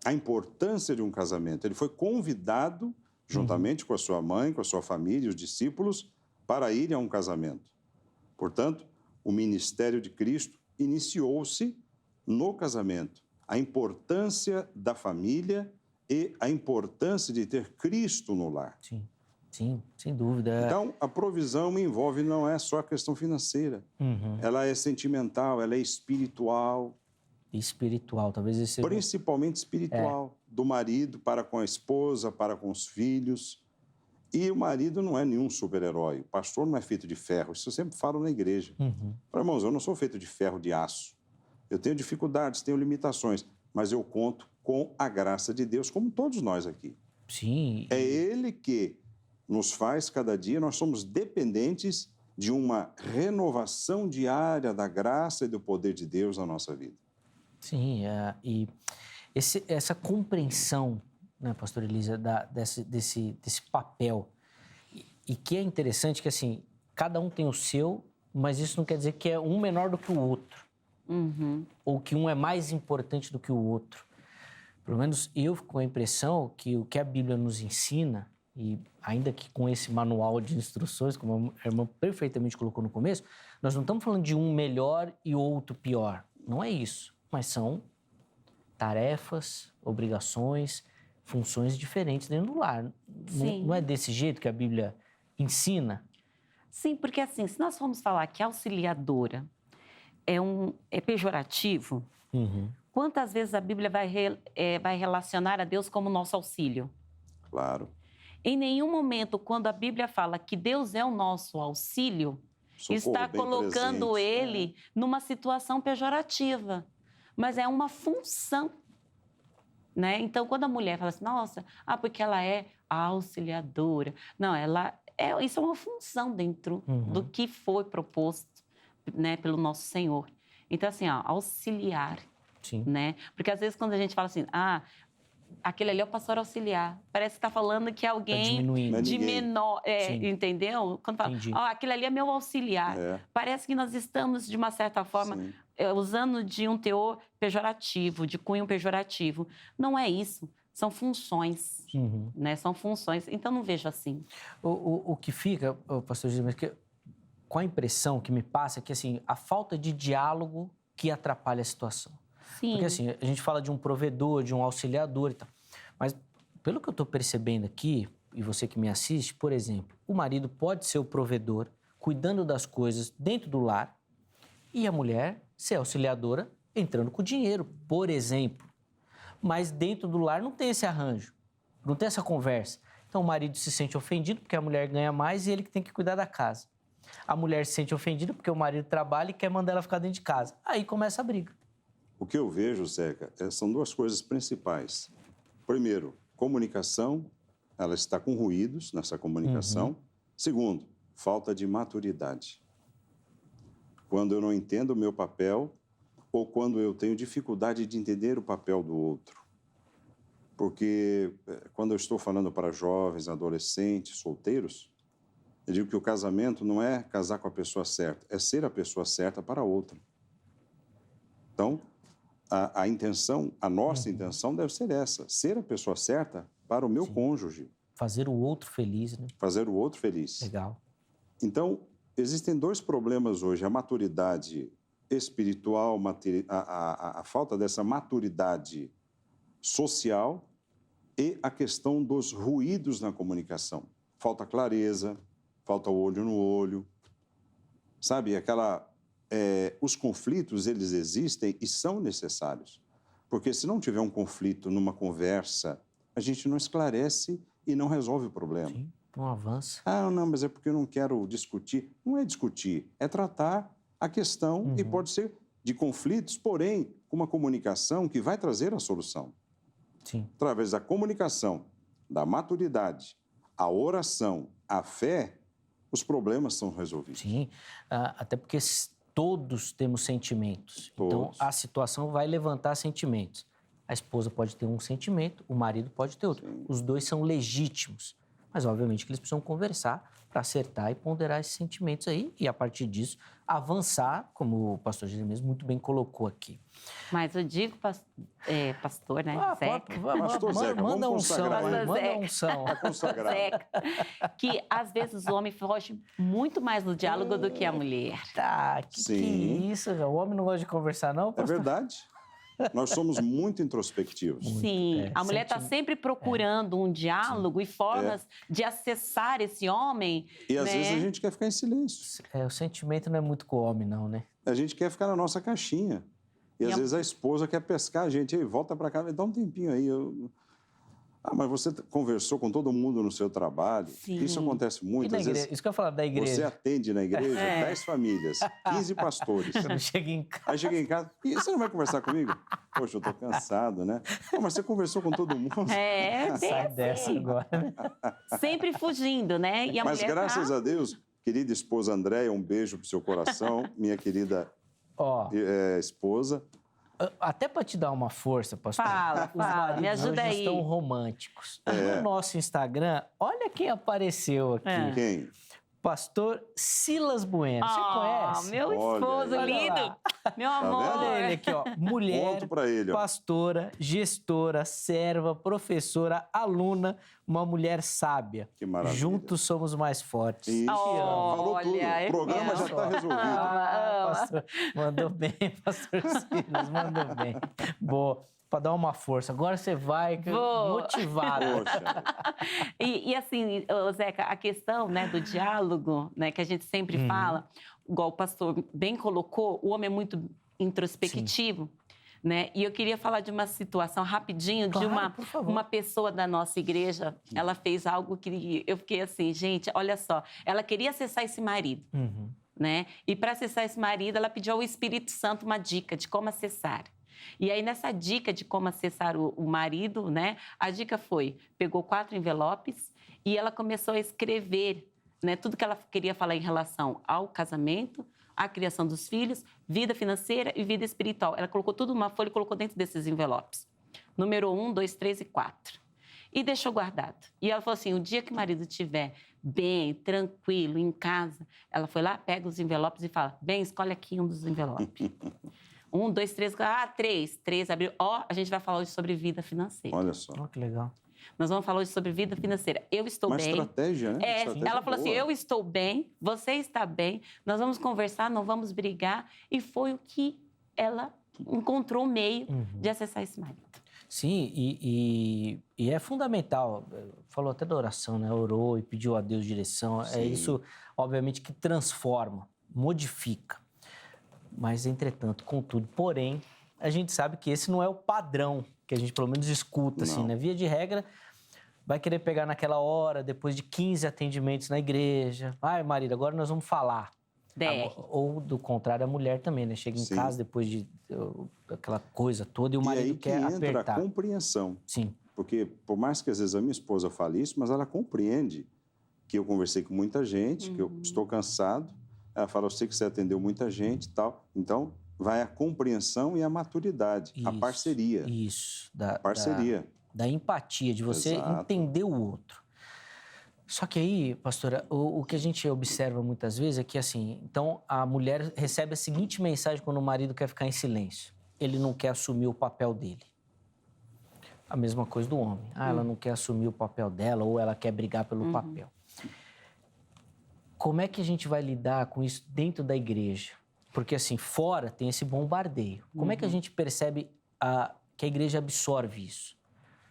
A importância de um casamento. Ele foi convidado, juntamente com a sua mãe, com a sua família, os discípulos, para irem a um casamento. Portanto, o ministério de Cristo iniciou-se no casamento. A importância da família e a importância de ter Cristo no lar. Sim, sem dúvida. Então, a provisão envolve não é só a questão financeira. Uhum. Ela é sentimental, ela é espiritual. Espiritual, talvez esse seja... Principalmente espiritual. Do marido para com a esposa, para com os filhos. E o marido não é nenhum super-herói. O pastor não é feito de ferro. Isso eu sempre falo na igreja. Uhum. Irmãos, eu não sou feito de ferro, de aço. Eu tenho dificuldades, tenho limitações. Mas eu conto com a graça de Deus, como todos nós aqui. Sim. É Ele que nos faz, cada dia, nós somos dependentes de uma renovação diária da graça e do poder de Deus na nossa vida. Sim, e essa compreensão, né, pastor Elisa, desse papel, e que é interessante que, assim, cada um tem o seu, mas isso não quer dizer que é um menor do que o outro, ou que um é mais importante do que o outro. Pelo menos eu fico com a impressão que o que a Bíblia nos ensina, e ainda que com esse manual de instruções, como a irmã perfeitamente colocou no começo, nós não estamos falando de um melhor e outro pior. Não é isso. Mas são tarefas, obrigações, funções diferentes dentro do lar. Não é desse jeito que a Bíblia ensina? Sim, porque assim, se nós formos falar que auxiliadora é pejorativo, quantas vezes a Bíblia vai relacionar a Deus como nosso auxílio? Claro. Em nenhum momento, quando a Bíblia fala que Deus é o nosso auxílio, Socorro está bem colocando presente. ele numa situação pejorativa. Mas é uma função, né? Então, quando a mulher fala assim, nossa, porque ela é auxiliadora. Não, isso é uma função dentro do que foi proposto, né, pelo nosso Senhor. Então, assim, auxiliar, Sim. né? Porque às vezes quando a gente fala assim, aquele ali é o pastor auxiliar. Parece que está falando que é alguém diminuindo. de Ninguém. menor, Sim. entendeu? Quando fala, Entendi. aquele ali é meu auxiliar. Parece que nós estamos, de uma certa forma, Sim. usando de um teor pejorativo, de cunho pejorativo. Não é isso. São funções, né? São funções. Então, não vejo assim. O que fica, pastor Gilberto, com a impressão que me passa é que, assim, a falta de diálogo que atrapalha a situação. Sim. Porque, assim, a gente fala de um provedor, de um auxiliador e tal. Mas, pelo que eu estou percebendo aqui, e você que me assiste, por exemplo, o marido pode ser o provedor, cuidando das coisas dentro do lar, e a mulher ser auxiliadora, entrando com dinheiro, por exemplo. Mas dentro do lar não tem esse arranjo, não tem essa conversa. Então, o marido se sente ofendido porque a mulher ganha mais e ele que tem que cuidar da casa. A mulher se sente ofendida porque o marido trabalha e quer mandar ela ficar dentro de casa. Aí começa a briga. O que eu vejo, Zeca, são duas coisas principais. Primeiro, comunicação, ela está com ruídos nessa comunicação. Segundo, falta de maturidade. Quando eu não entendo o meu papel ou quando eu tenho dificuldade de entender o papel do outro. Porque quando eu estou falando para jovens, adolescentes, solteiros, eu digo que o casamento não é casar com a pessoa certa, é ser a pessoa certa para a outra. Então, a intenção, a nossa intenção deve ser essa, ser a pessoa certa para o meu cônjuge. Fazer o outro feliz, né? Fazer o outro feliz. Legal. Então, existem dois problemas hoje, a maturidade espiritual, a falta dessa maturidade social e a questão dos ruídos na comunicação. Falta clareza, falta olho no olho, sabe? Os conflitos, eles existem e são necessários. Porque se não tiver um conflito numa conversa, a gente não esclarece e não resolve o problema. Sim, não avança. Ah, não, mas é porque eu não quero discutir. Não é discutir, é tratar a questão e pode ser de conflitos, porém, com uma comunicação que vai trazer a solução. Sim. Através da comunicação, da maturidade, a oração, a fé, os problemas são resolvidos. Sim, até porque todos temos sentimentos. Todos. Então, a situação vai levantar sentimentos. A esposa pode ter um sentimento, o marido pode ter outro. Sim. Os dois são legítimos. Mas, obviamente, que eles precisam conversar para acertar e ponderar esses sentimentos aí e, a partir disso, avançar, como o pastor Jeremias muito bem colocou aqui. Mas eu digo, pastor, né? Zeca. Pastor Zeca, manda vamos unção, consagrar. manda unção. Está consagrado. Zeca, que às vezes o homem foge muito mais no diálogo do que a mulher. Tá, que Sim. isso? O homem não gosta de conversar, não, É pastor? verdade. Nós somos muito introspectivos. Sim, a mulher está sempre procurando um diálogo e formas de acessar esse homem. E às né? vezes a gente quer ficar em silêncio. O sentimento não é muito com o homem, não, né? A gente quer ficar na nossa caixinha. E às E vezes a esposa quer pescar a gente. Ei, volta para cá, dá um tempinho aí. Ah, mas você conversou com todo mundo no seu trabalho. Sim. Isso acontece E muito. na Às igreja? vezes Isso que eu ia falar da igreja. você atende na igreja 10 famílias, 15 pastores. Quando chega em casa. Aí chega em casa, e você não vai conversar comigo? Poxa, eu tô cansado, né? Não, mas você conversou com todo mundo. Bem Sai assim. dessa agora. Sempre fugindo, né? E a Mas mulher graças a Deus, querida esposa Andréia, um beijo pro seu coração, minha querida Ó, esposa. até para te dar uma força, pastor. Fala, Os maridos me ajuda hoje aí. estão românticos. No nosso Instagram, olha quem apareceu aqui. Quem? Pastor Silas Bueno. Você conhece? Meu Olha esposo aí. lindo. Olha lá. Meu amor. vendo? Olha ele aqui, ó. Mulher, Ponto pra ele, ó. pastora, gestora, serva, professora, aluna, uma mulher sábia. Que maravilha. Juntos somos mais fortes. Isso, Te amo. falou tudo. Olha, O programa já olha está só. resolvido. Pastor, mandou bem, pastor Silas, mandou bem. Boa, para dar uma força. Agora você vai Vou. motivado. Poxa, E assim, ô, Zeca, a questão, né, do diálogo, né, que a gente sempre fala, igual o pastor bem colocou, o homem é muito introspectivo, né? E eu queria falar de uma situação rapidinho, Claro, de por favor. uma pessoa da nossa igreja, ela fez algo que eu fiquei assim, gente, olha só, ela queria acessar esse marido, né? E para acessar esse marido, ela pediu ao Espírito Santo uma dica de como acessar. E aí, nessa dica de como acessar o marido, né? A dica foi, pegou 4 envelopes e ela começou a escrever, né? Tudo que ela queria falar em relação ao casamento, à criação dos filhos, vida financeira e vida espiritual. Ela colocou tudo numa folha e colocou dentro desses envelopes. Número 1, 2, 3 e 4. E deixou guardado. E ela falou assim, o dia que o marido estiver bem, tranquilo, em casa, ela foi lá, pega os envelopes e fala, bem, escolhe aqui um dos envelopes. 1, 2, 3, 3. 3 abriu. Ó, a gente vai falar hoje sobre vida financeira. olha só. Oh, que legal. Nós vamos falar hoje sobre vida financeira. Eu estou Uma bem. estratégia, né? É, Estratégia ela falou assim, boa. eu estou bem, você está bem, nós vamos conversar, não vamos brigar. E foi o que ela encontrou o meio de acessar esse marido. Sim, e é fundamental. Falou até da oração, né? Orou e pediu a Deus direção. É Sim. isso, obviamente, que transforma, modifica. Mas, entretanto, contudo, porém, a gente sabe que esse não é o padrão que a gente, pelo menos, escuta, assim, Não. né? Via de regra, vai querer pegar naquela hora, depois de 15 atendimentos na igreja. Ai, marido, agora nós vamos falar. DR. Ou, do contrário, a mulher também, né? Chega em Sim. casa depois de aquela coisa toda e o marido E aí que quer entra apertar. a compreensão. Sim. Porque, por mais que às vezes a minha esposa fale isso, mas ela compreende que eu conversei com muita gente, que eu estou cansado. Ela fala, eu sei que você atendeu muita gente e tal. Então, vai a compreensão e a maturidade, a parceria. Isso. Parceria. Da empatia, de você Exato. entender o outro. Só que aí, pastora, o que a gente observa muitas vezes é que, assim, então a mulher recebe a seguinte mensagem quando o marido quer ficar em silêncio. Ele não quer assumir o papel dele. A mesma coisa do homem. Ela não quer assumir o papel dela ou ela quer brigar pelo papel. Como é que a gente vai lidar com isso dentro da igreja? Porque, assim, fora tem esse bombardeio. Como é que a gente percebe que a igreja absorve isso?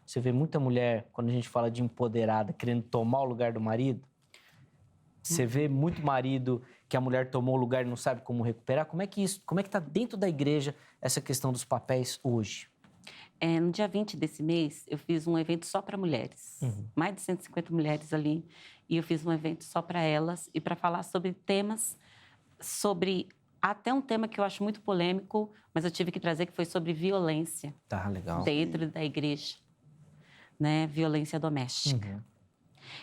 Você vê muita mulher, quando a gente fala de empoderada, querendo tomar o lugar do marido. Você vê muito marido que a mulher tomou o lugar e não sabe como recuperar. Como é que está dentro da igreja essa questão dos papéis hoje? No dia 20 desse mês, eu fiz um evento só para mulheres. Mais de 150 mulheres ali. E eu fiz um evento só para elas e para falar sobre temas, até um tema que eu acho muito polêmico, mas eu tive que trazer, que foi sobre violência. Tá, legal. Dentro da igreja. Né? Violência doméstica.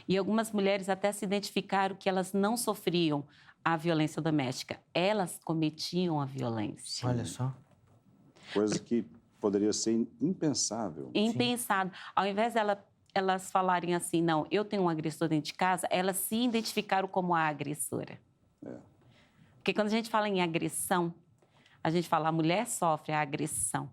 E algumas mulheres até se identificaram que elas não sofriam a violência doméstica. Elas cometiam a violência. Olha só. Coisa que poderia ser impensável. Impensado. Ao invés elas falarem assim, não, eu tenho um agressor dentro de casa, elas se identificaram como a agressora. Porque quando a gente fala em agressão, a gente fala a mulher sofre a agressão.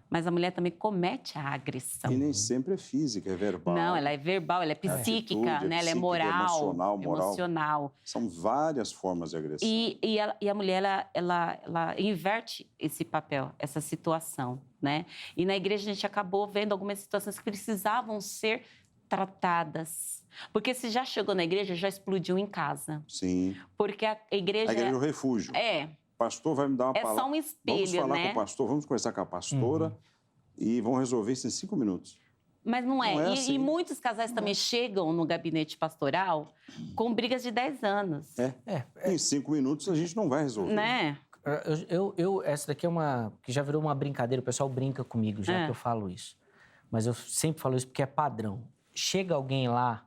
Mas a mulher também comete a agressão. E nem sempre é física, é verbal. Não, ela é verbal, ela é psíquica, né? Ela é moral, emocional. São várias formas de agressão. E a mulher, ela inverte esse papel, essa situação, né? E na igreja a gente acabou vendo algumas situações que precisavam ser tratadas. Porque se já chegou na igreja, já explodiu em casa. Sim. Porque a igreja... A igreja é o refúgio. O pastor vai me dar uma palavra. É só um espelho, vamos falar né? com o pastor, vamos conversar com a pastora e vamos resolver isso em 5 minutos. Mas não é. Assim. E muitos casais também chegam no gabinete pastoral com brigas de 10 anos. Em 5 minutos a gente não vai resolver. Né? Essa daqui é uma... que já virou uma brincadeira, o pessoal brinca comigo já que eu falo isso. Mas eu sempre falo isso porque é padrão. Chega alguém lá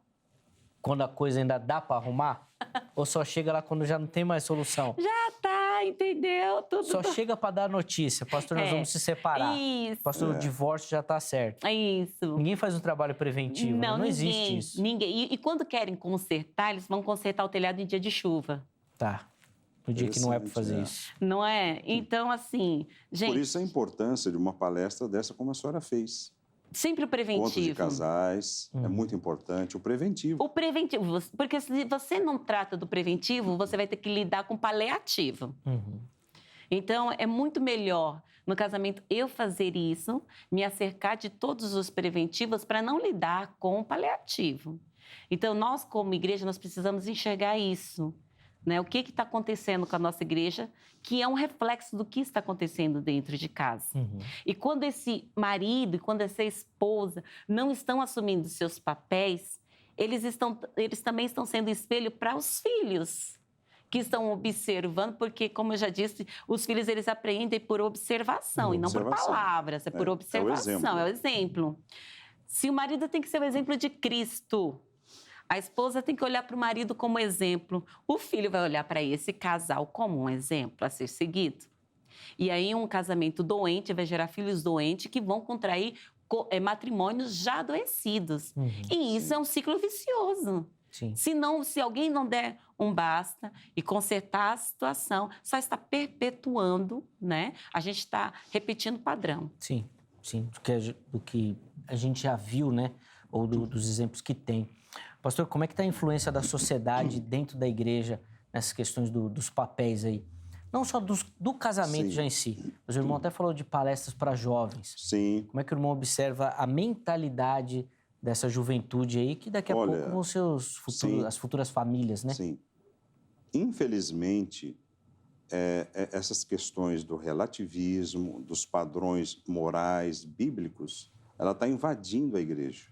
quando a coisa ainda dá para arrumar? Ou só chega lá quando já não tem mais solução? Já tá, entendeu? Tudo só chega para dar notícia. Pastor, nós vamos se separar. Isso. Pastor, o divórcio já tá certo. É isso. Ninguém faz um trabalho preventivo. Não existe isso. Ninguém. E quando querem consertar, eles vão consertar o telhado em dia de chuva. Tá. No dia que não é para fazer isso. Não é? Então, assim, gente... Por isso a importância de uma palestra dessa como a senhora fez. Sempre o preventivo. Encontros de casais, é muito importante. O preventivo. O preventivo, porque se você não trata do preventivo, você vai ter que lidar com o paliativo. Então, é muito melhor no casamento eu fazer isso, me acercar de todos os preventivos para não lidar com o paliativo. Então, nós como igreja, nós precisamos enxergar isso. Né? O que está acontecendo com a nossa igreja, que é um reflexo do que está acontecendo dentro de casa. E quando esse marido e quando essa esposa não estão assumindo seus papéis, eles também estão sendo espelho para os filhos, que estão observando, porque, como eu já disse, os filhos eles aprendem por observação e não por palavras, é por observação, é o exemplo. Se o marido tem que ser o exemplo de Cristo, a esposa tem que olhar para o marido como exemplo. O filho vai olhar para esse casal como um exemplo a ser seguido. E aí um casamento doente vai gerar filhos doentes que vão contrair matrimônios já adoecidos. E isso é um ciclo vicioso. Se alguém não der um basta e consertar a situação, só está perpetuando, né? A gente está repetindo o padrão. Sim. Do que a gente já viu, né? Ou dos exemplos que tem. Pastor, como é que está a influência da sociedade dentro da igreja nessas questões dos papéis aí? Não só do casamento já em si. Mas o irmão até falou de palestras para jovens. Sim. Como é que o irmão observa a mentalidade dessa juventude aí, que daqui a pouco vão ser as futuras famílias, né? Sim. Infelizmente, essas questões do relativismo, dos padrões morais, bíblicos, ela está invadindo a igreja.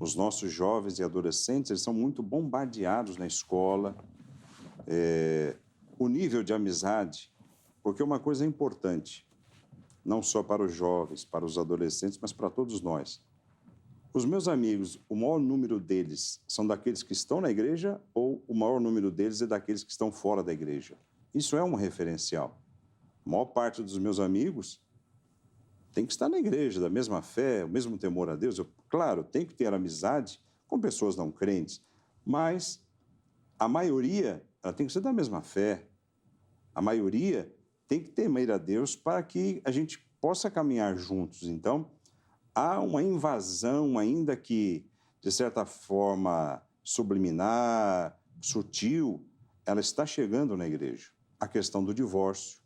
os nossos jovens e adolescentes, eles são muito bombardeados na escola. O nível de amizade, porque uma coisa é importante, não só para os jovens, para os adolescentes, mas para todos nós. Os meus amigos, o maior número deles são daqueles que estão na igreja ou o maior número deles é daqueles que estão fora da igreja? Isso é um referencial. A maior parte dos meus amigos tem que estar na igreja, da mesma fé, o mesmo temor a Deus. Claro, tenho que ter amizade com pessoas não crentes, mas a maioria ela tem que ser da mesma fé. A maioria tem que temer a Deus para que a gente possa caminhar juntos. Então, há uma invasão, ainda que, de certa forma, subliminar, sutil, ela está chegando na igreja. A questão do divórcio,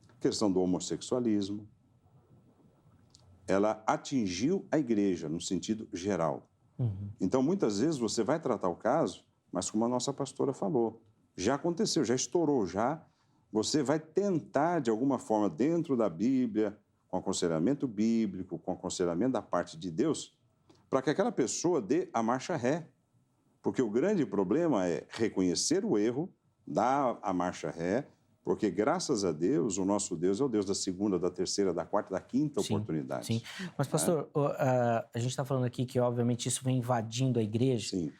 a questão do homossexualismo, ela atingiu a igreja no sentido geral. Então, muitas vezes, você vai tratar o caso, mas como a nossa pastora falou, já aconteceu, já estourou, você vai tentar, de alguma forma, dentro da Bíblia, com aconselhamento bíblico, com aconselhamento da parte de Deus, para que aquela pessoa dê a marcha ré. Porque o grande problema é reconhecer o erro, dar a marcha ré, porque, graças a Deus, o nosso Deus é o Deus da segunda, da terceira, da quarta, da quinta oportunidade. Sim, mas, pastor, a gente está falando aqui que, obviamente, isso vem invadindo a igreja. Sim.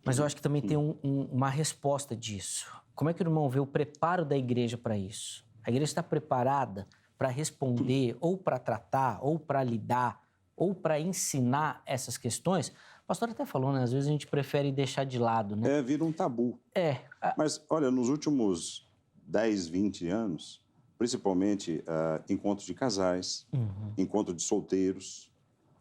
Mas eu acho que também tem uma resposta disso. Como é que o irmão vê o preparo da igreja para isso? A igreja está preparada para responder, ou para tratar, ou para lidar, ou para ensinar essas questões? O pastor até falou, né? Às vezes a gente prefere deixar de lado, né? Vira um tabu. Mas, olha, nos últimos 10, 20 anos, principalmente encontros de casais, encontro de solteiros,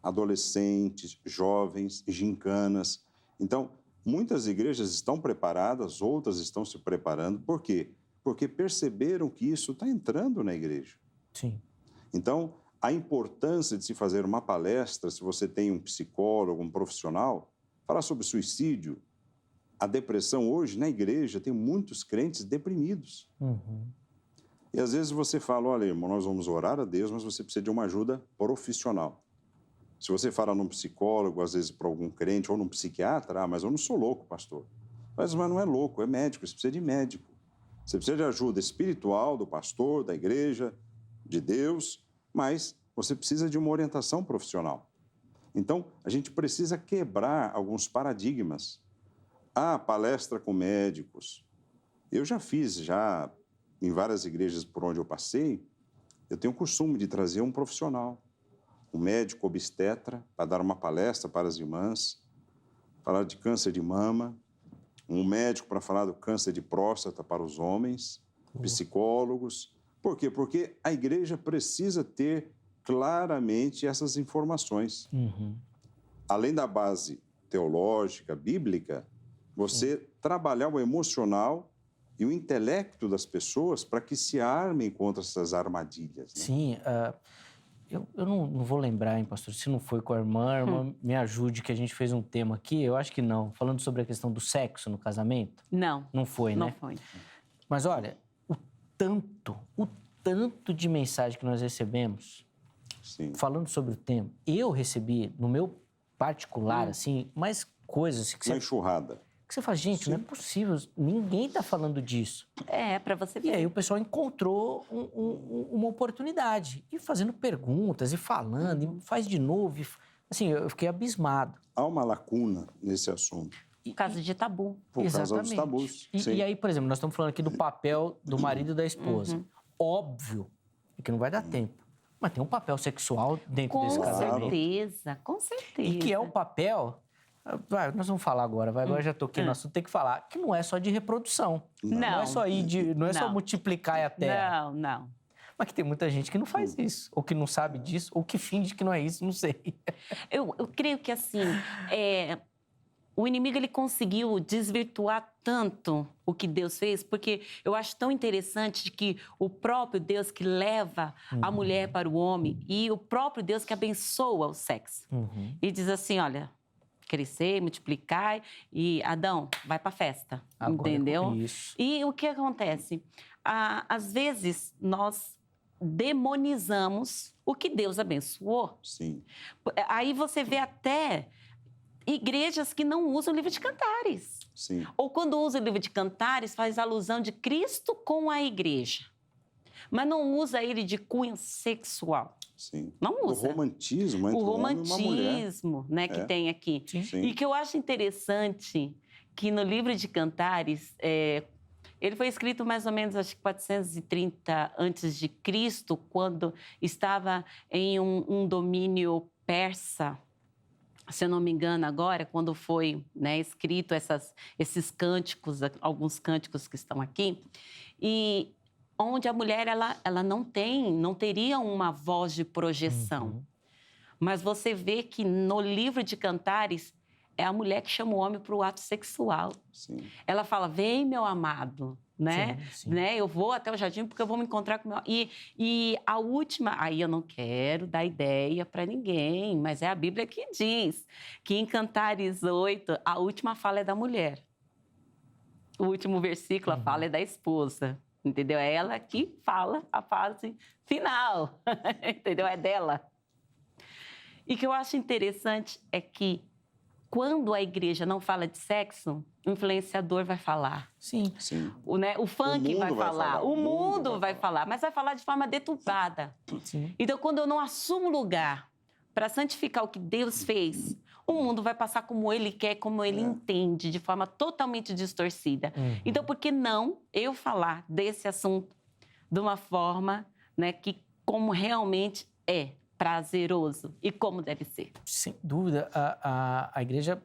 adolescentes, jovens, gincanas. Então, muitas igrejas estão preparadas, outras estão se preparando. Por quê? Porque perceberam que isso está entrando na igreja. Sim. Então, a importância de se fazer uma palestra, se você tem um psicólogo, um profissional, falar sobre suicídio. A depressão hoje, na igreja, tem muitos crentes deprimidos. E às vezes você fala, olha, irmão, nós vamos orar a Deus, mas você precisa de uma ajuda profissional. Se você fala num psicólogo, às vezes para algum crente, ou num psiquiatra, mas eu não sou louco, pastor. Mas não é louco, é médico, você precisa de médico. Você precisa de ajuda espiritual do pastor, da igreja, de Deus, mas você precisa de uma orientação profissional. Então, a gente precisa quebrar alguns paradigmas. Palestra com médicos. Eu já fiz, em várias igrejas por onde eu passei, eu tenho o costume de trazer um profissional, um médico obstetra, para dar uma palestra para as irmãs, falar de câncer de mama, um médico para falar do câncer de próstata para os homens, psicólogos. Por quê? Porque a igreja precisa ter claramente essas informações. Além da base teológica, bíblica, você trabalhar o emocional e o intelecto das pessoas para que se armem contra essas armadilhas. Né? Sim, eu não vou lembrar, hein, pastor, se não foi com a irmã me ajude, que a gente fez um tema aqui, eu acho que não, falando sobre a questão do sexo no casamento. Não foi, né? Não foi. Mas olha, o tanto de mensagem que nós recebemos, Sim. falando sobre o tema, eu recebi, no meu particular, assim, mais coisas que uma enxurrada. Que você fala, gente, não é possível, ninguém está falando disso. Para você ver. E aí o pessoal encontrou uma oportunidade, e fazendo perguntas, e falando, e faz de novo. Assim, eu fiquei abismado. Há uma lacuna nesse assunto. Por causa de tabu. Por causa dos tabus. E aí, por exemplo, nós estamos falando aqui do papel do marido e da esposa. Óbvio que não vai dar tempo, mas tem um papel sexual dentro desse casamento. Com certeza. E que é um papel... nós vamos falar agora, agora já toquei no assunto, tem que falar que não é só de reprodução. Não é só só multiplicar a terra. Não. Mas que tem muita gente que não faz isso, ou que não sabe disso, ou que finge que não é isso, não sei. Eu creio que, assim, o inimigo ele conseguiu desvirtuar tanto o que Deus fez, porque eu acho tão interessante que o próprio Deus que leva a mulher para o homem e o próprio Deus que abençoa o sexo. E diz assim, olha... crescer, multiplicar e Adão, vai pra festa, agora, entendeu? Isso. E o que acontece? Às vezes, nós demonizamos o que Deus abençoou. Sim. Aí você vê até igrejas que não usam o livro de Cantares. Sim. Ou quando usa o livro de Cantares, faz alusão de Cristo com a igreja. Mas não usa ele de cunho sexual. Sim. Não usa. O romantismo entre um homem e uma mulher. romantismo, né, que tem aqui. Sim. E que eu acho interessante que no livro de Cantares, ele foi escrito mais ou menos, acho que 430 a.C., quando estava em um domínio persa, se eu não me engano agora, quando foi, né, escrito esses cânticos, alguns cânticos que estão aqui, e onde a mulher ela não teria uma voz de projeção. Mas você vê que no livro de Cantares é a mulher que chama o homem para o ato sexual. Sim. Ela fala, vem, meu amado, né? Sim. Né? Eu vou até o jardim porque eu vou me encontrar com meu... E a última... Aí eu não quero dar ideia para ninguém, mas é a Bíblia que diz que em Cantares 8, a última fala é da mulher. O último versículo, a fala é da esposa. Entendeu? É ela que fala a fase final. Entendeu? É dela. E o que eu acho interessante é que quando a igreja não fala de sexo, o influenciador vai falar. Sim. Sim. O funk vai falar. O mundo vai falar. Mas vai falar de forma deturpada. Sim. Então, quando eu não assumo lugar para santificar o que Deus fez, o mundo vai passar como ele quer, como ele entende, de forma totalmente distorcida. Então, por que não eu falar desse assunto de uma forma, né, que como realmente é prazeroso e como deve ser? Sem dúvida. A igreja,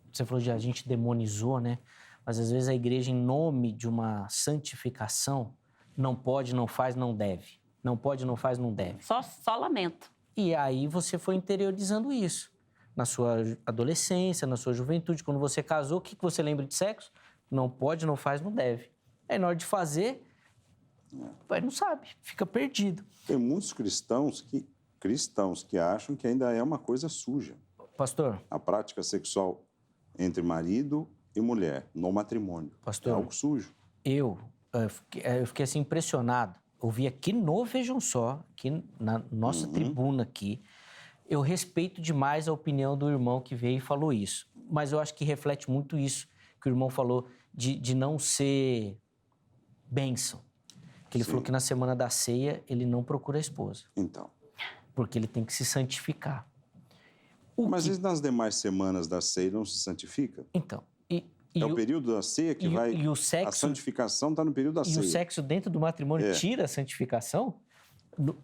você falou de a gente demonizou, né? Mas às vezes a igreja, em nome de uma santificação, não pode, não faz, não deve. Não pode, não faz, não deve. Só lamento. E aí você foi interiorizando isso. Na sua adolescência, na sua juventude, quando você casou, o que você lembra de sexo? Não pode, não faz, não deve. Aí na hora de fazer, vai, não sabe, fica perdido. Tem muitos cristãos que acham que ainda é uma coisa suja. Pastor. A prática sexual entre marido e mulher no matrimônio. Pastor. É algo sujo. Eu fiquei assim impressionado. Eu vi aqui no Vejam Só, aqui na nossa tribuna aqui, eu respeito demais a opinião do irmão que veio e falou isso. Mas eu acho que reflete muito isso que o irmão falou de não ser bênção. Que ele falou que na semana da ceia ele não procura a esposa. Então. Porque ele tem que se santificar. Mas e nas demais semanas da ceia não se santifica? Então. É o período da ceia que vai... E o sexo, a santificação está no período da ceia. E o sexo dentro do matrimônio tira a santificação?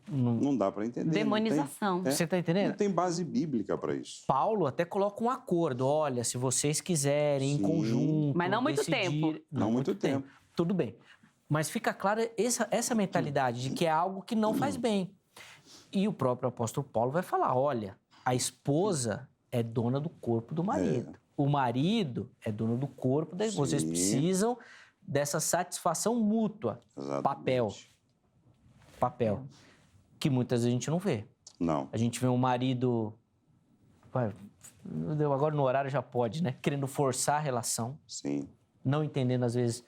Não dá para entender. Demonização. Você está entendendo? Não tem base bíblica para isso. Paulo até coloca um acordo. Olha, se vocês quiserem, em conjunto... Mas não muito tempo. Não muito tempo. Tudo bem. Mas fica clara essa mentalidade de que é algo que não faz bem. E o próprio apóstolo Paulo vai falar, olha, a esposa é dona do corpo do marido. O marido é dono do corpo da esposa. Vocês precisam dessa satisfação mútua. Exatamente. Papel. Que muitas vezes a gente não vê. Não. A gente vê um marido... Agora no horário já pode, né? Querendo forçar a relação. Sim. Não entendendo, às vezes,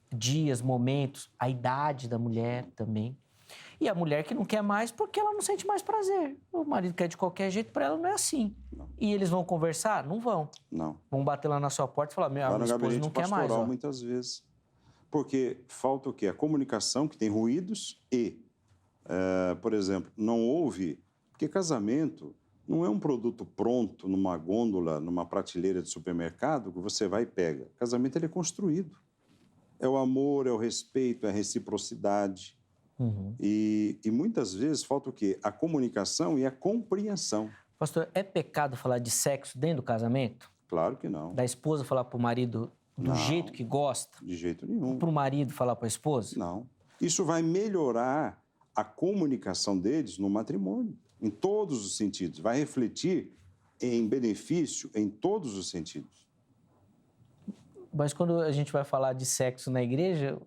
dias, momentos, a idade da mulher também. E a mulher que não quer mais porque ela não sente mais prazer. O marido quer de qualquer jeito, para ela não é assim. Não. E eles vão conversar? Não vão. Não. Vão bater lá na sua porta e falar, minha esposa não quer mais. Ó. Muitas vezes. Porque falta o quê? A comunicação, que tem ruídos e, por exemplo, não houve... Porque casamento não é um produto pronto numa gôndola, numa prateleira de supermercado que você vai e pega. Casamento, ele é construído. É o amor, é o respeito, é a reciprocidade. E muitas vezes falta o quê? A comunicação e a compreensão. Pastor, é pecado falar de sexo dentro do casamento? Claro que não. Da esposa falar pro marido do jeito que gosta? De jeito nenhum. Pro marido falar pra esposa? Não. Isso vai melhorar a comunicação deles no matrimônio, em todos os sentidos. Vai refletir em benefício em todos os sentidos. Mas quando a gente vai falar de sexo na igreja,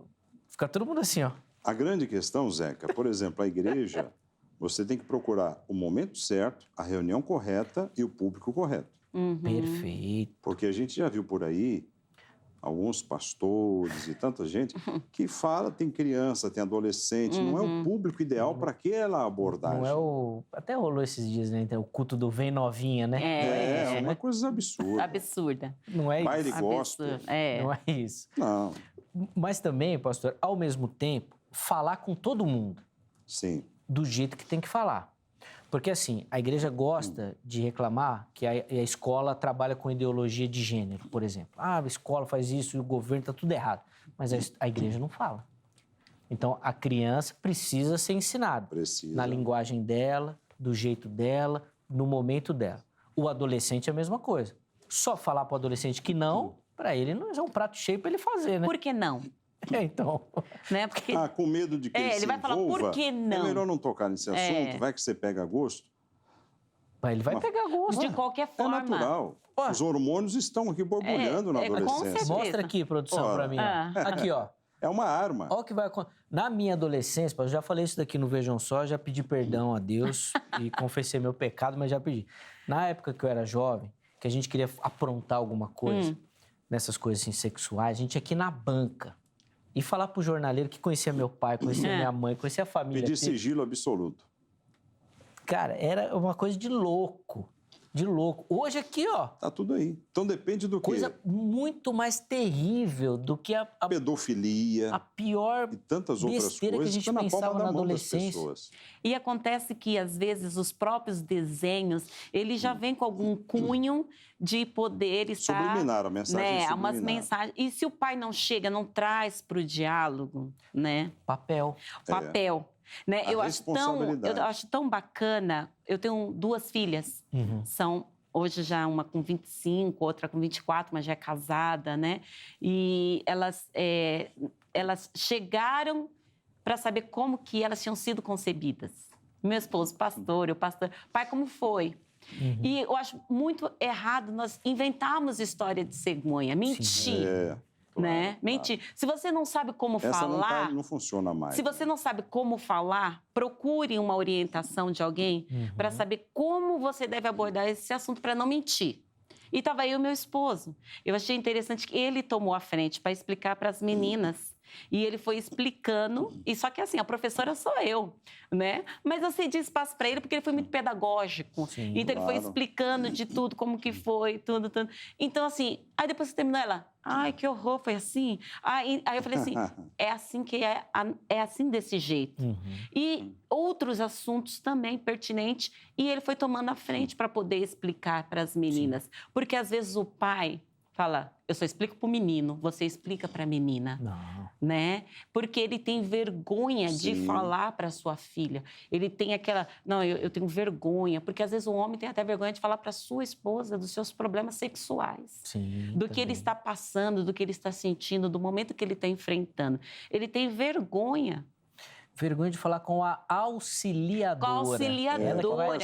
fica todo mundo assim, ó. A grande questão, Zeca, por exemplo, a igreja, você tem que procurar o momento certo, a reunião correta e o público correto. Perfeito. Porque a gente já viu por aí alguns pastores e tanta gente que fala, tem criança, tem adolescente, não é o público ideal para aquela abordagem. Não é o... Até rolou esses dias, né? Então, o culto do Vem Novinha, né? É uma coisa absurda. Absurda. Não é isso. Baile gospel. Não é isso. Não. Mas também, pastor, ao mesmo tempo, falar com todo mundo. Sim. Do jeito que tem que falar. Porque, assim, a igreja gosta de reclamar que a escola trabalha com ideologia de gênero, por exemplo. Ah, a escola faz isso e o governo está tudo errado. Mas a igreja não fala. Então, a criança precisa ser ensinada. Precisa. Na linguagem dela, do jeito dela, no momento dela. O adolescente é a mesma coisa. Só falar para o adolescente que não, para ele não é um prato cheio para ele fazer, né? Por que não? Então... Né? Porque... com medo de que ele vai falar, por que não? É melhor não tocar nesse assunto, vai que você pega gosto. Mas ele vai pegar gosto. De qualquer forma. É natural. Os hormônios estão aqui borbulhando na adolescência. Mostra aqui, produção, para mim. Aqui, ó. É uma arma. Olha o que vai acontecer. Na minha adolescência, eu já falei isso daqui no Vejam Só, já pedi perdão a Deus e confessei meu pecado, mas já pedi. Na época que eu era jovem, que a gente queria aprontar alguma coisa, nessas coisas assim, sexuais, a gente ia aqui na banca e falar pro jornaleiro que conhecia meu pai, conhecia minha mãe, conhecia a família. Pedir sigilo absoluto. Cara, era uma coisa de louco. De louco. Hoje aqui, ó... Tá tudo aí. Então depende do quê? Coisa muito mais terrível do que a pedofilia. A pior e tantas outras besteira coisas que a gente pensava na adolescência. E acontece que, às vezes, os próprios desenhos, eles já vêm com algum cunho de poder estar... Subliminar, a mensagem subliminar. Umas mensagens. E se o pai não chega, não traz para o diálogo, né? Papel. Né? Eu acho tão bacana. Eu tenho 2 filhas. São hoje já uma com 25, outra com 24, mas já é casada, né? E elas chegaram para saber como que elas tinham sido concebidas. Meu esposo, pastor, eu pastor. Pai, como foi? E eu acho muito errado nós inventarmos história de cegonha, mentir. Né? Mentir. Se você não sabe como falar... não funciona mais. Se você não sabe como falar, procure uma orientação de alguém para saber como você deve abordar esse assunto para não mentir. E estava aí o meu esposo. Eu achei interessante que ele tomou a frente para explicar para as meninas. E ele foi explicando, e só que assim, a professora sou eu, né? Mas eu cedi espaço para ele porque ele foi muito pedagógico. Então ele foi explicando de tudo, como que foi, tudo. Então assim, aí depois que terminou ela, ai, que horror, foi assim? Aí eu falei assim, é assim que é assim desse jeito. E outros assuntos também pertinentes, e ele foi tomando a frente para poder explicar para as meninas. Porque às vezes o pai fala, eu só explico para o menino, você explica para a menina. Não. Né? Porque ele tem vergonha de falar para sua filha. Ele tem aquela... Não, eu tenho vergonha. Porque, às vezes, o homem tem até vergonha de falar para sua esposa dos seus problemas sexuais. Do que ele está passando, do que ele está sentindo, do momento que ele está enfrentando. Ele tem vergonha. Vergonha de falar com a auxiliadora. Com a auxiliadora.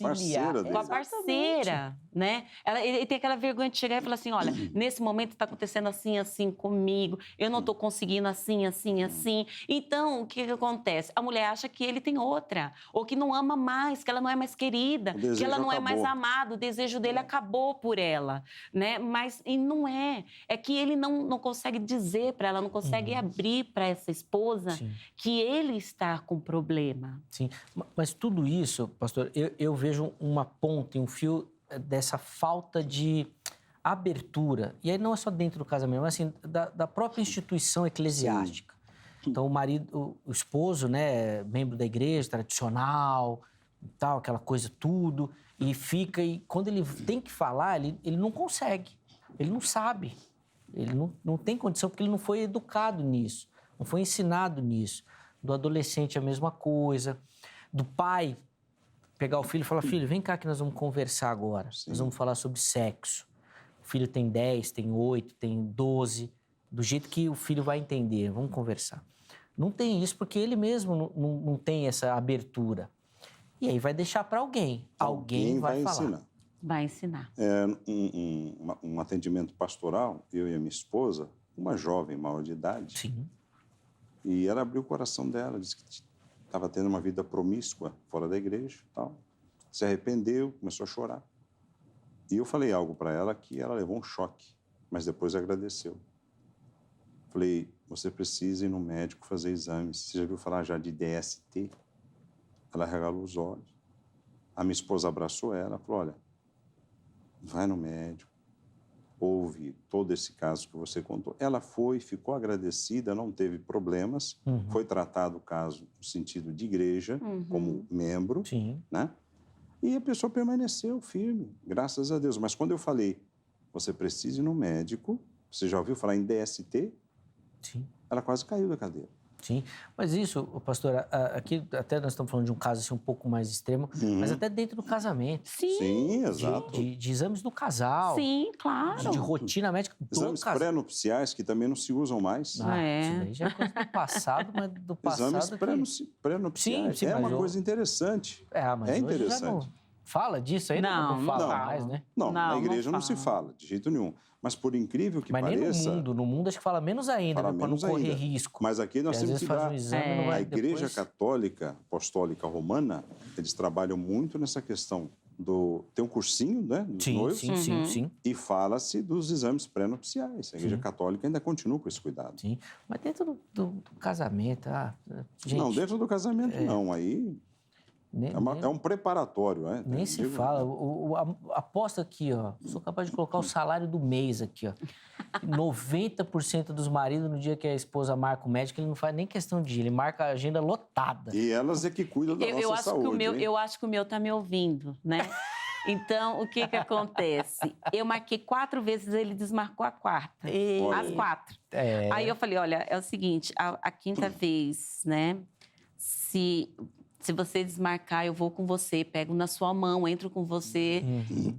Parceira dele. Com a parceira, né? Ele tem aquela vergonha de chegar e falar assim, olha, nesse momento está acontecendo assim, assim comigo, eu não estou conseguindo assim, assim, assim. Então, o que acontece? A mulher acha que ele tem outra, ou que não ama mais, que ela não é mais querida, que ela não é mais amada, o desejo dele acabou por ela, né? Mas e não é. É que ele não consegue dizer para ela, não consegue abrir para essa esposa que ele está com problema. Sim, mas tudo isso, pastor, eu vejo uma ponta e um fio dessa falta de abertura. E aí não é só dentro do casamento, mas assim, da própria instituição eclesiástica. Então, o marido, o esposo, né, membro da igreja tradicional, tal, aquela coisa tudo, e fica, e quando ele tem que falar, ele não consegue, ele não sabe, ele não tem condição, porque ele não foi educado nisso, não foi ensinado nisso. Do adolescente a mesma coisa, do pai pegar o filho e falar, filho, vem cá que nós vamos conversar agora, nós vamos falar sobre sexo. O filho tem 10, tem 8, tem 12, do jeito que o filho vai entender, vamos conversar. Não tem isso porque ele mesmo não tem essa abertura. E aí vai deixar para alguém. Alguém vai falar. Ensinar. Vai ensinar. Um atendimento pastoral, eu e a minha esposa, uma jovem maior de idade. Sim. E ela abriu o coração dela, disse que estava tendo uma vida promíscua fora da igreja e tal. Se arrependeu, começou a chorar. E eu falei algo para ela que ela levou um choque. mas depois agradeceu. Falei, você precisa ir no médico fazer exames. Você já viu falar já de DST? Ela regalou os olhos. A minha esposa abraçou ela e falou, olha, vai no médico, ouve todo esse caso que você contou. Ela foi, ficou agradecida, não teve problemas, foi tratado o caso no sentido de igreja, como membro, Sim. né? E a pessoa permaneceu firme, graças a Deus. Mas quando eu falei, você precisa ir no médico, você já ouviu falar em DST? Sim. Ela quase caiu da cadeira. Sim, mas isso, pastor, aqui até nós estamos falando de um caso assim, um pouco mais extremo, mas até dentro do casamento. Sim. Sim, exato. De exames do casal. Sim, claro. De rotina médica do Exames casal. pré-nupciais que também não se usam mais. Isso daí já é coisa do passado, mas do passado... Exames pré-nupciais. Sim, é mas uma coisa interessante. Mas é hoje interessante. já não fala disso aí? Não, Não fala não mais, né? Não, na Não, igreja não não se fala, de jeito nenhum. Mas por incrível que Mas pareça... nem no mundo acho que fala menos ainda, Fala né? Para não menos correr ainda. risco. Mas aqui nós às temos vezes que faz dar... um exame, não vai A Igreja depois... Católica Apostólica Romana, eles trabalham muito nessa questão do... Tem um cursinho, né, dos noivos. Sim. E fala-se dos exames pré-nupciais. A Igreja Católica ainda continua com esse cuidado. Sim, mas dentro do casamento, gente... Não, dentro do casamento não, aí... É um preparatório, né? Nem se fala. Aposta aqui, ó. Sou capaz de colocar o salário do mês aqui, ó. 90% dos maridos, no dia que a esposa marca o médico, ele não faz nem questão de ir, ele marca a agenda lotada. E elas é que cuidam da nossa saúde. Eu acho que o meu tá me ouvindo, né? Então, o que acontece? Eu marquei 4 vezes, ele desmarcou a quarta. As 4. Aí eu falei, olha, é o seguinte, a quinta vez, né? Se você desmarcar, eu vou com você, pego na sua mão, entro com você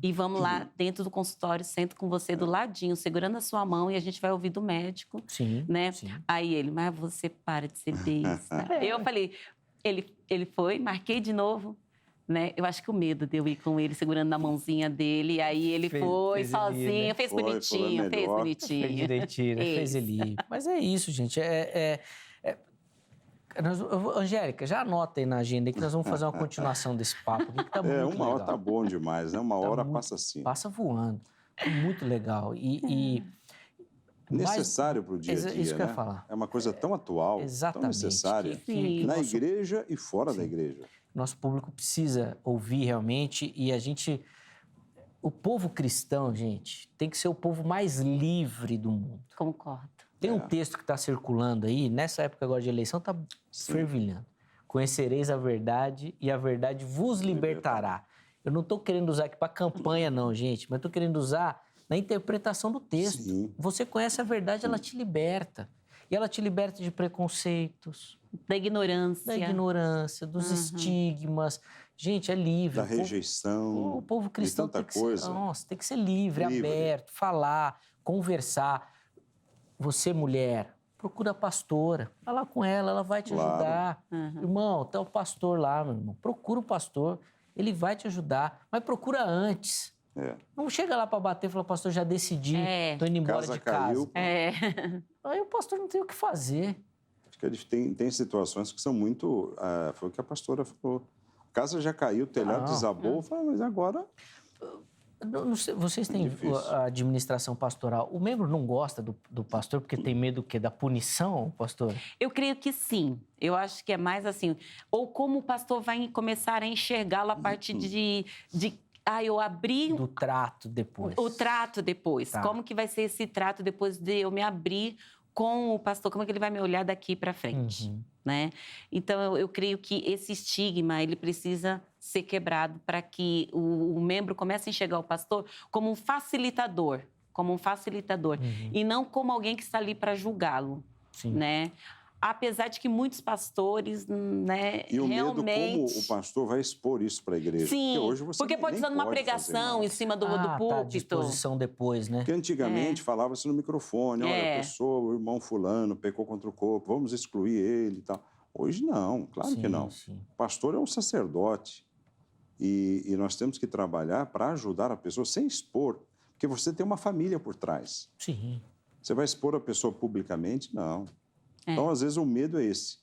e vamos lá dentro do consultório, sento com você do ladinho, segurando a sua mão e a gente vai ouvir do médico, né? Sim. Aí ele, mas você para de ser besta. Eu falei, ele foi, marquei de novo, né? Eu acho que o medo de eu ir com ele, segurando na mãozinha dele, aí ele fez sozinho, ele, né? fez bonitinho. Fez direitinho, fez ele ir. Mas é isso, gente, Angélica, já anota aí na agenda aí que nós vamos fazer uma continuação desse papo aqui, que tá muito legal. Uma hora tá bom demais, né? Uma hora passa assim. Passa voando. Muito legal. Necessário para o dia a dia, isso que eu ia né? falar. É uma coisa tão atual, tão necessária, na igreja e fora da igreja. Nosso público precisa ouvir realmente e a gente... O povo cristão, gente, tem que ser o povo mais livre do mundo. Concordo. Tem um texto que está circulando aí, nessa época agora de eleição, está fervilhando. Conhecereis a verdade e a verdade vos libertará. Eu não estou querendo usar aqui para campanha, não, gente, mas estou querendo usar na interpretação do texto. Sim. Você conhece a verdade, ela te liberta. E ela te liberta de preconceitos. Da ignorância. Dos estigmas. Gente, é livre. Da rejeição. O povo cristão de tanta tem que coisa. ser... Nossa, tem que ser livre, aberto, falar, conversar. Você, mulher, procura a pastora. Fala com ela vai te ajudar. Irmão, tá o pastor lá, meu irmão. Procura o pastor, ele vai te ajudar. Mas procura antes. Não chega lá para bater e fala, pastor, já decidi, tô indo embora de casa. Aí o pastor não tem o que fazer. Acho que tem situações que são muito... foi o que a pastora falou. A casa já caiu, o telhado desabou. Falei, mas agora... Não sei, vocês têm a administração pastoral. O membro não gosta do pastor porque tem medo da punição, pastor? Eu creio que sim. Eu acho que é mais assim. Ou como o pastor vai começar a enxergá-lo a partir de eu abri... Do trato depois. O trato depois. Tá. Como que vai ser esse trato depois de eu me abrir com o pastor? Como é que ele vai me olhar daqui para frente? Né? Então, eu creio que esse estigma, ele precisa ser quebrado para que o membro comece a enxergar o pastor como um facilitador. E não como alguém que está ali para julgá-lo. Né? Apesar de que muitos pastores, né, e o realmente... medo como o pastor vai expor isso para a igreja. Sim, porque hoje você porque pode estar numa pregação em cima do púlpito. Tá, disposição depois, né? Porque antigamente falava-se no microfone, olha, a pessoa, o irmão fulano pecou contra o corpo, vamos excluir ele e tal. Hoje não, claro que não. O pastor é um sacerdote e nós temos que trabalhar para ajudar a pessoa sem expor, porque você tem uma família por trás. Sim. Você vai expor a pessoa publicamente? Não. Então, às vezes, o medo é esse.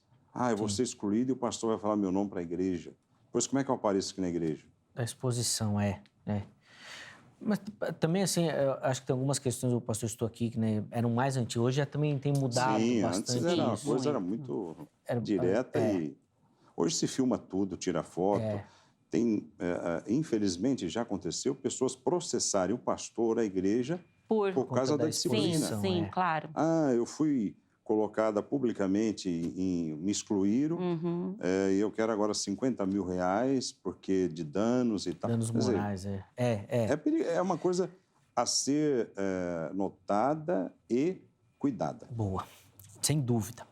Eu vou ser excluído e o pastor vai falar meu nome para a igreja. Pois como é que eu apareço aqui na igreja? A exposição, Mas também, assim, eu acho que tem algumas questões, o pastor estou aqui, que né, eram mais antigas, hoje já também tem mudado bastante. Antes a isso. coisa era muito direta e hoje se filma tudo, tira foto. Tem, infelizmente, já aconteceu pessoas processarem o pastor, a igreja, por causa da disciplina. Sim, claro. Eu fui colocada publicamente me excluíram e eu quero agora R$50 mil porque de danos e tal. Danos morais, É uma coisa a ser notada e cuidada. Boa, sem dúvida.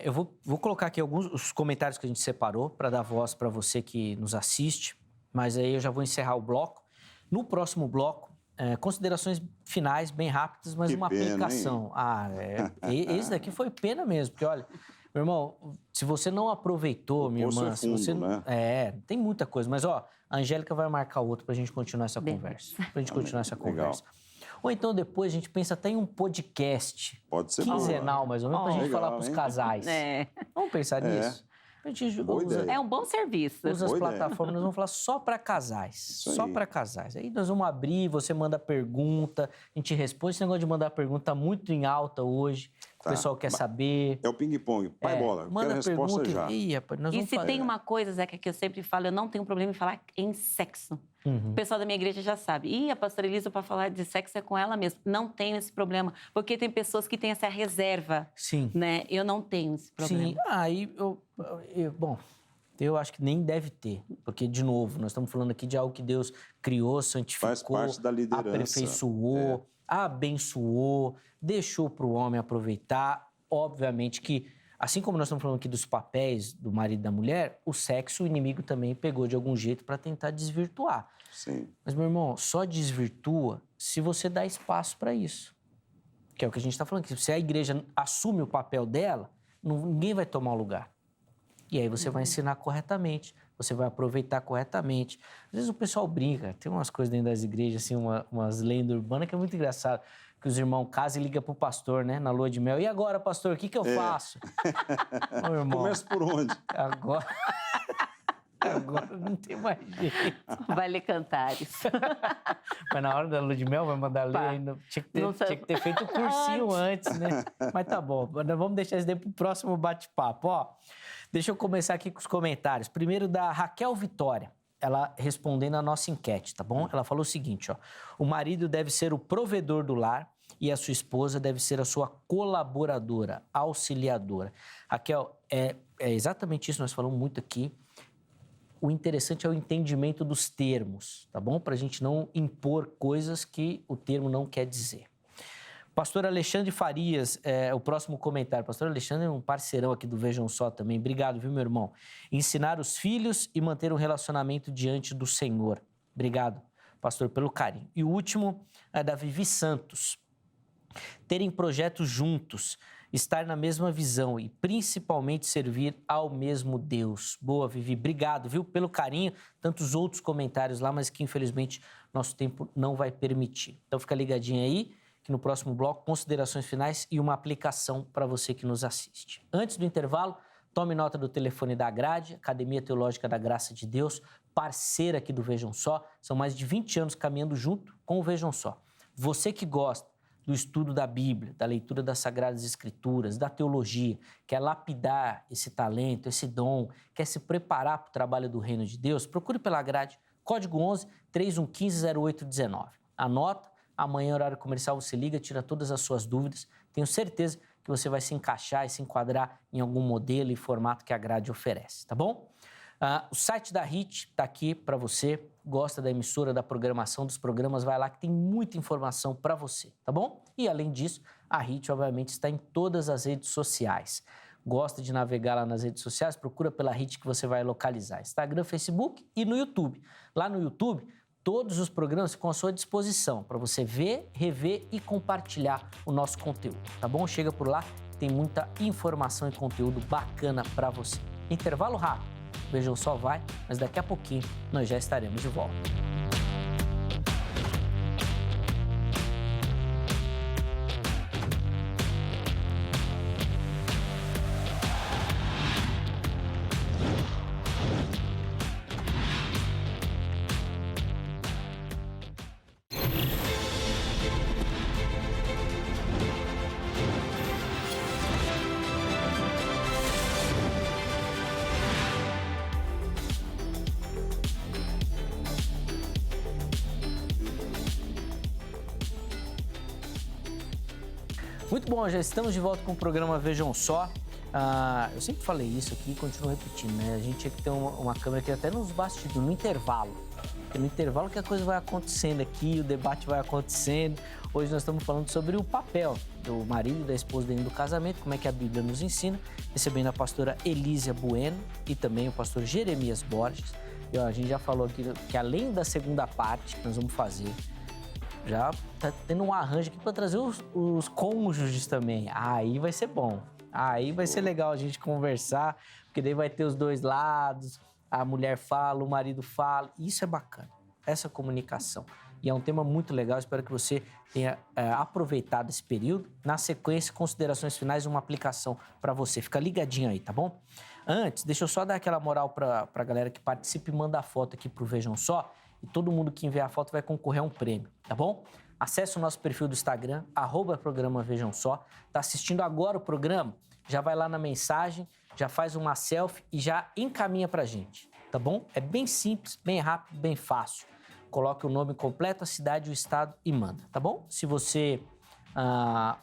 Eu vou colocar aqui alguns os comentários que a gente separou para dar voz para você que nos assiste, mas aí eu já vou encerrar o bloco. No próximo bloco, considerações finais bem rápidas, mas uma aplicação. Esse daqui foi pena mesmo, porque olha, meu irmão, se você não aproveitou, minha irmã, se você não... tem muita coisa, mas a Angélica vai marcar outro pra gente continuar essa conversa. Pra gente continuar essa conversa. Ou então depois a gente pensa até em um podcast. Pode ser quinzenal, mais ou menos, pra gente falar pros casais. Vamos pensar nisso? A gente é um bom serviço. Usa as plataformas, nós vamos falar só para casais. Só para casais. Aí nós vamos abrir, você manda pergunta, a gente responde. Esse negócio de mandar pergunta tá muito em alta hoje. O pessoal quer saber. É o ping-pong. Pai bola, manda quero a resposta pergunta já. E se tem uma coisa, Zeca, que eu sempre falo, eu não tenho problema em falar em sexo. O pessoal da minha igreja já sabe. A pastora Elisa, para falar de sexo, é com ela mesma. Não tenho esse problema. Porque tem pessoas que têm essa reserva. Sim. Né? Eu não tenho esse problema. Sim. Bom, eu acho que nem deve ter. Porque, de novo, nós estamos falando aqui de algo que Deus criou, santificou, faz parte da liderança. Aperfeiçoou, abençoou, deixou para o homem aproveitar. Obviamente que, assim como nós estamos falando aqui dos papéis do marido e da mulher, o sexo o inimigo também pegou de algum jeito para tentar desvirtuar. Sim. Mas, meu irmão, só desvirtua se você dá espaço para isso. Que é o que a gente está falando, que se a igreja assume o papel dela, ninguém vai tomar o lugar. E aí você vai ensinar corretamente, você vai aproveitar corretamente. Às vezes o pessoal brinca, tem umas coisas dentro das igrejas, assim, umas lendas urbanas que é muito engraçado. Que os irmãos casam e ligam pro pastor, né, na lua de mel. E agora, pastor, o que eu faço? Ô, irmão, começa por onde? Agora não tem mais jeito. Vai ler Cantares. Mas na hora da lua de mel vai mandar ler ainda. Tinha que ter feito o cursinho antes, né? Mas tá bom, vamos deixar isso daí pro próximo bate-papo. Deixa eu começar aqui com os comentários. Primeiro da Raquel Vitória. Ela respondendo a nossa enquete, tá bom? Ela falou o seguinte, o marido deve ser o provedor do lar e a sua esposa deve ser a sua colaboradora, auxiliadora. Raquel, é exatamente isso que nós falamos muito aqui. O interessante é o entendimento dos termos, tá bom? Para a gente não impor coisas que o termo não quer dizer. Pastor Alexandre Farias, o próximo comentário. Pastor Alexandre é um parceirão aqui do Vejam Só também. Obrigado, viu, meu irmão? Ensinar os filhos e manter um relacionamento diante do Senhor. Obrigado, pastor, pelo carinho. E o último é da Vivi Santos. Terem projetos juntos, estar na mesma visão e principalmente servir ao mesmo Deus. Boa, Vivi. Obrigado, viu, pelo carinho. Tantos outros comentários lá, mas que infelizmente nosso tempo não vai permitir. Então fica ligadinho aí, que no próximo bloco, considerações finais e uma aplicação para você que nos assiste. Antes do intervalo, tome nota do telefone da Grade, Academia Teológica da Graça de Deus, parceira aqui do Vejam Só. São mais de 20 anos caminhando junto com o Vejam Só. Você que gosta do estudo da Bíblia, da leitura das Sagradas Escrituras, da teologia, quer lapidar esse talento, esse dom, quer se preparar para o trabalho do Reino de Deus, procure pela Grade, código 11-3115-0819. Anota, amanhã, horário comercial, você liga, tira todas as suas dúvidas. Tenho certeza que você vai se encaixar e se enquadrar em algum modelo e formato que a Grade oferece, tá bom? O site da HIT está aqui para você. Gosta da emissora, da programação, dos programas, vai lá que tem muita informação para você, tá bom? E, além disso, a HIT, obviamente, está em todas as redes sociais. Gosta de navegar lá nas redes sociais? Procura pela HIT que você vai localizar. Instagram, Facebook e no YouTube. Lá no YouTube, todos os programas ficam à sua disposição para você ver, rever e compartilhar o nosso conteúdo, tá bom? Chega por lá, tem muita informação e conteúdo bacana para você. Intervalo rápido. Vejam Só vai, mas daqui a pouquinho nós já estaremos de volta. Muito bom, já estamos de volta com o programa Vejam Só. Eu sempre falei isso aqui e continuo repetindo, né? A gente tinha que ter uma câmera aqui até nos bastidores, no intervalo. Porque no intervalo que a coisa vai acontecendo aqui, o debate vai acontecendo. Hoje nós estamos falando sobre o papel do marido e da esposa dentro do casamento, como é que a Bíblia nos ensina, recebendo a pastora Elísia Bueno e também o pastor Jeremias Borges. E ó, a gente já falou aqui que além da segunda parte que nós vamos fazer, já tá tendo um arranjo aqui para trazer os cônjuges também. Aí vai ser bom. Aí vai ser legal a gente conversar, porque daí vai ter os dois lados, a mulher fala, o marido fala. Isso é bacana, essa comunicação. E é um tema muito legal, espero que você tenha aproveitado esse período. Na sequência, considerações finais e uma aplicação para você. Fica ligadinho aí, tá bom? Antes, deixa eu só dar aquela moral para a galera que participa e manda a foto aqui pro Vejam Só. E todo mundo que enviar a foto vai concorrer a um prêmio, tá bom? Acesse o nosso perfil do Instagram, @programa Vejam Só. Tá assistindo agora o programa? Já vai lá na mensagem, já faz uma selfie e já encaminha pra gente, tá bom? É bem simples, bem rápido, bem fácil. Coloque o nome completo, a cidade, o estado e manda, tá bom? Se você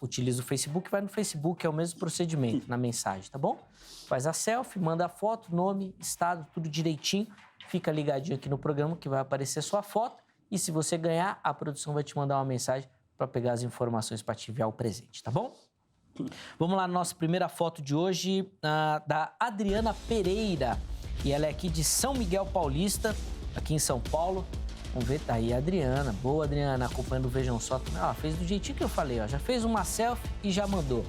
utiliza o Facebook, vai no Facebook, é o mesmo procedimento na mensagem, tá bom? Faz a selfie, manda a foto, nome, estado, tudo direitinho. Fica ligadinho aqui no programa que vai aparecer sua foto. E se você ganhar, a produção vai te mandar uma mensagem para pegar as informações para te enviar o presente, tá bom? Vamos lá, nossa primeira foto de hoje, da Adriana Pereira. E ela é aqui de São Miguel Paulista, aqui em São Paulo. Vamos ver, tá aí a Adriana. Boa, Adriana, acompanhando o Vejam Só. Ela fez do jeitinho que eu falei, ó. Já fez uma selfie e já mandou.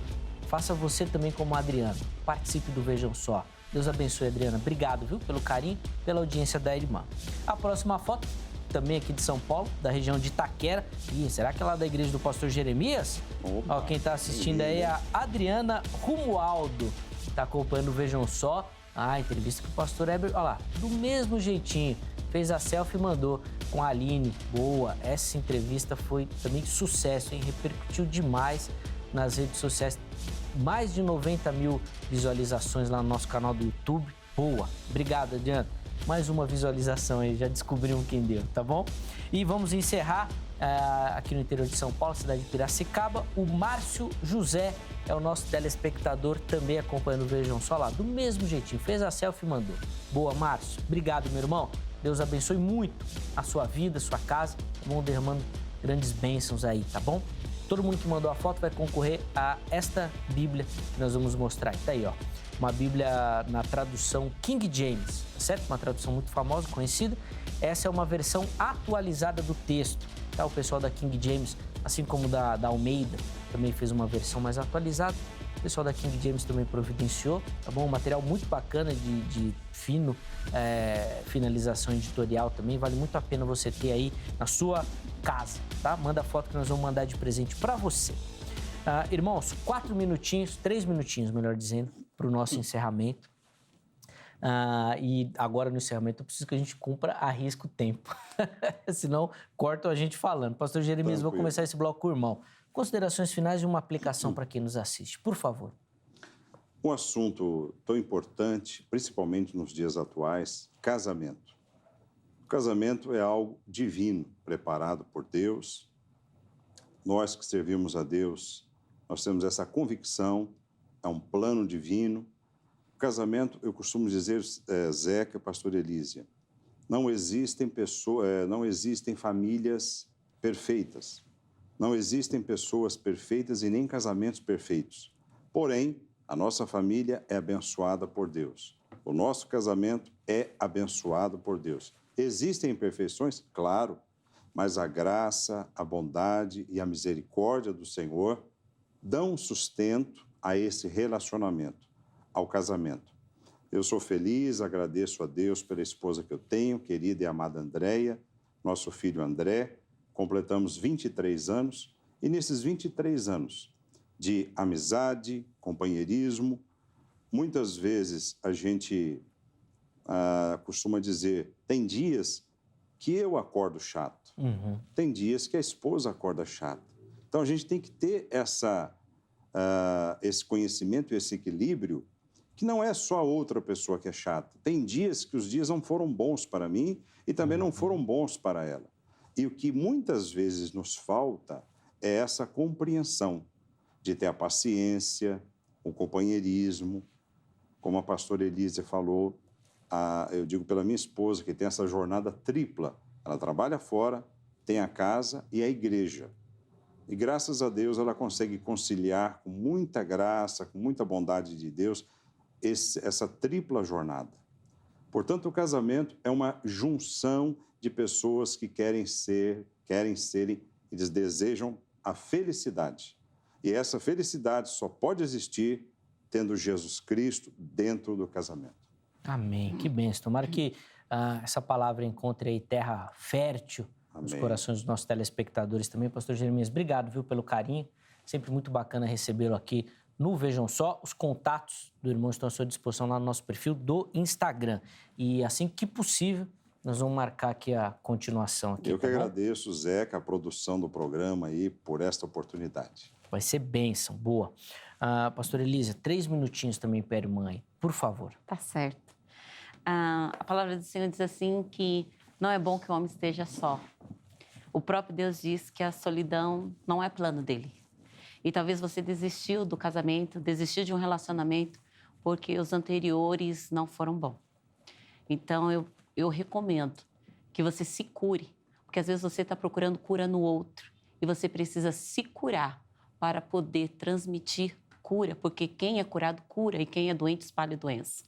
Faça você também como a Adriana. Participe do Vejam Só. Deus abençoe, Adriana. Obrigado, viu, pelo carinho, pela audiência da irmã. A próxima foto, também aqui de São Paulo, da região de Itaquera. Ih, será que é lá da igreja do pastor Jeremias? Opa, ó, quem tá assistindo aí é a Adriana Romualdo. Tá acompanhando o Vejam Só. Entrevista com o pastor Heber. Olha lá, do mesmo jeitinho. Fez a selfie e mandou com a Aline. Boa, essa entrevista foi também sucesso, hein? Repercutiu demais nas redes sociais. Mais de 90 mil visualizações lá no nosso canal do YouTube. Boa, obrigado, Adriana. Mais uma visualização aí, já descobrimos quem deu, tá bom? E vamos encerrar aqui no interior de São Paulo, cidade de Piracicaba. O Márcio José é o nosso telespectador, também acompanhando o Vejam Só lá, do mesmo jeitinho. Fez a selfie e mandou. Boa, Márcio. Obrigado, meu irmão. Deus abençoe muito a sua vida, a sua casa. Vão derramando grandes bênçãos aí, tá bom? Todo mundo que mandou a foto vai concorrer a esta Bíblia que nós vamos mostrar. Tá aí, ó. Uma Bíblia na tradução King James, tá certo? Uma tradução muito famosa, conhecida. Essa é uma versão atualizada do texto, tá? O pessoal da King James, assim como da Almeida, também fez uma versão mais atualizada. O pessoal da King James também providenciou, tá bom? Um material muito bacana de finalização editorial também. Vale muito a pena você ter aí na sua casa, tá? Manda a foto que nós vamos mandar de presente para você. Irmãos, 3 minutinhos, melhor dizendo, para o nosso encerramento. E agora no encerramento eu preciso que a gente cumpra a risco o tempo. Senão cortam a gente falando. Pastor Jeremias, vou começar esse bloco com o irmão. Considerações finais e uma aplicação para quem nos assiste, por favor. Um assunto tão importante, principalmente nos dias atuais, casamento. O casamento é algo divino, preparado por Deus. Nós que servimos a Deus, nós temos essa convicção, é um plano divino. O casamento, eu costumo dizer, Zeca, pastor Elísia, não existem famílias perfeitas. Não existem pessoas perfeitas e nem casamentos perfeitos. Porém, a nossa família é abençoada por Deus. O nosso casamento é abençoado por Deus. Existem imperfeições? Claro, mas a graça, a bondade e a misericórdia do Senhor dão sustento a esse relacionamento, ao casamento. Eu sou feliz, agradeço a Deus pela esposa que eu tenho, querida e amada Andréia, nosso filho André. Completamos 23 anos e nesses 23 anos de amizade, companheirismo, muitas vezes a gente costuma dizer, tem dias que eu acordo chato, tem dias que a esposa acorda chata. Então a gente tem que ter esse conhecimento e esse equilíbrio que não é só a outra pessoa que é chata. Tem dias que os dias não foram bons para mim e também não foram bons para ela. E o que muitas vezes nos falta é essa compreensão de ter a paciência, o companheirismo. Como a pastora Elísia falou, eu digo pela minha esposa, que tem essa jornada tripla. Ela trabalha fora, tem a casa e a igreja. E graças a Deus ela consegue conciliar com muita graça, com muita bondade de Deus, essa tripla jornada. Portanto, o casamento é uma junção de pessoas que querem serem, eles desejam a felicidade. E essa felicidade só pode existir tendo Jesus Cristo dentro do casamento. Amém, que bênção. Tomara que essa palavra encontre aí terra fértil nos corações dos nossos telespectadores também. Pastor Jeremias, obrigado, viu, pelo carinho. Sempre muito bacana recebê-lo aqui no Vejam Só. Os contatos do irmão estão à sua disposição lá no nosso perfil do Instagram. E assim que possível, nós vamos marcar aqui a continuação. Aqui, eu que agradeço, Zeca, a produção do programa aí, por esta oportunidade. Vai ser bênção, boa. Pastora Elísia, 3 minutinhos também para a irmã aí, por favor. Tá certo. A palavra do Senhor diz assim que não é bom que o homem esteja só. O próprio Deus diz que a solidão não é plano dele. E talvez você desistiu do casamento, desistiu de um relacionamento porque os anteriores não foram bons. Então, eu recomendo que você se cure, porque às vezes você está procurando cura no outro e você precisa se curar para poder transmitir cura, porque quem é curado cura e quem é doente espalha doença.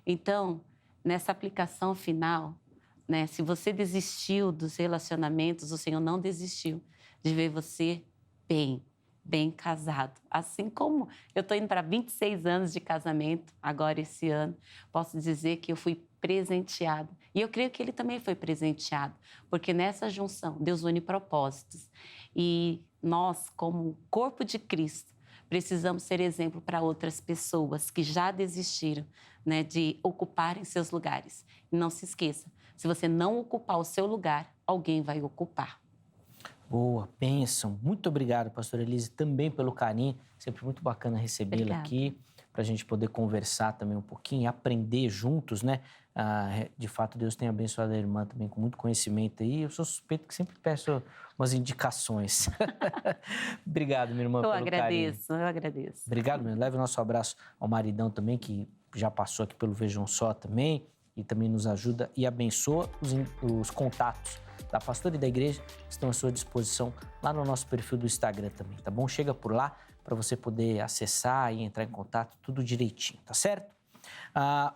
Então, nessa aplicação final, né, se você desistiu dos relacionamentos, o Senhor não desistiu de ver você bem casado. Assim como eu estou indo para 26 anos de casamento, agora esse ano, posso dizer que eu fui presenteada. E eu creio que ele também foi presenteado, porque nessa junção, Deus une propósitos. E nós, como corpo de Cristo, precisamos ser exemplo para outras pessoas que já desistiram, né, de ocuparem seus lugares. E não se esqueça, se você não ocupar o seu lugar, alguém vai ocupar. Boa, bênção. Muito obrigado, pastora Elise, também pelo carinho. Sempre muito bacana recebê-la aqui, para a gente poder conversar também um pouquinho e aprender juntos, né? De fato, Deus tem abençoado a irmã também com muito conhecimento aí. Eu sou suspeito que sempre peço umas indicações. Obrigado, minha irmã, pelo carinho. Eu agradeço. Obrigado, meu. Leve o nosso abraço ao maridão também, que já passou aqui pelo Vejam Só também e também nos ajuda e abençoa. Os contatos da pastora e da igreja estão à sua disposição lá no nosso perfil do Instagram também, tá bom? Chega por lá para você poder acessar e entrar em contato, tudo direitinho, tá certo?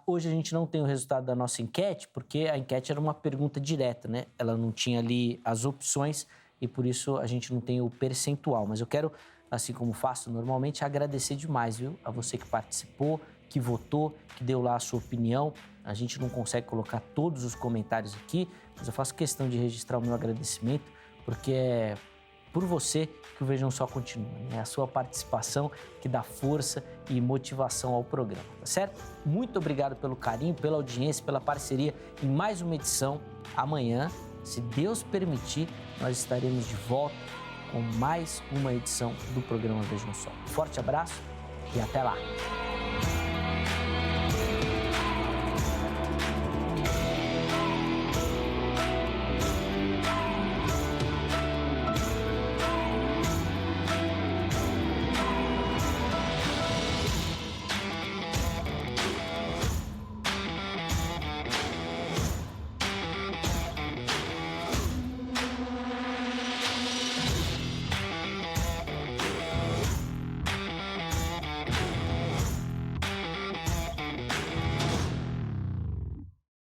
Hoje a gente não tem o resultado da nossa enquete, porque a enquete era uma pergunta direta, né? Ela não tinha ali as opções e por isso a gente não tem o percentual. Mas eu quero, assim como faço normalmente, agradecer demais, viu? A você que participou, que votou, que deu lá a sua opinião. A gente não consegue colocar todos os comentários aqui, mas eu faço questão de registrar o meu agradecimento, porque é por você que o Vejam Só continua. É a sua participação que dá força e motivação ao programa, tá certo? Muito obrigado pelo carinho, pela audiência, pela parceria em mais uma edição. Amanhã, se Deus permitir, nós estaremos de volta com mais uma edição do programa Vejam Só. Forte abraço e até lá!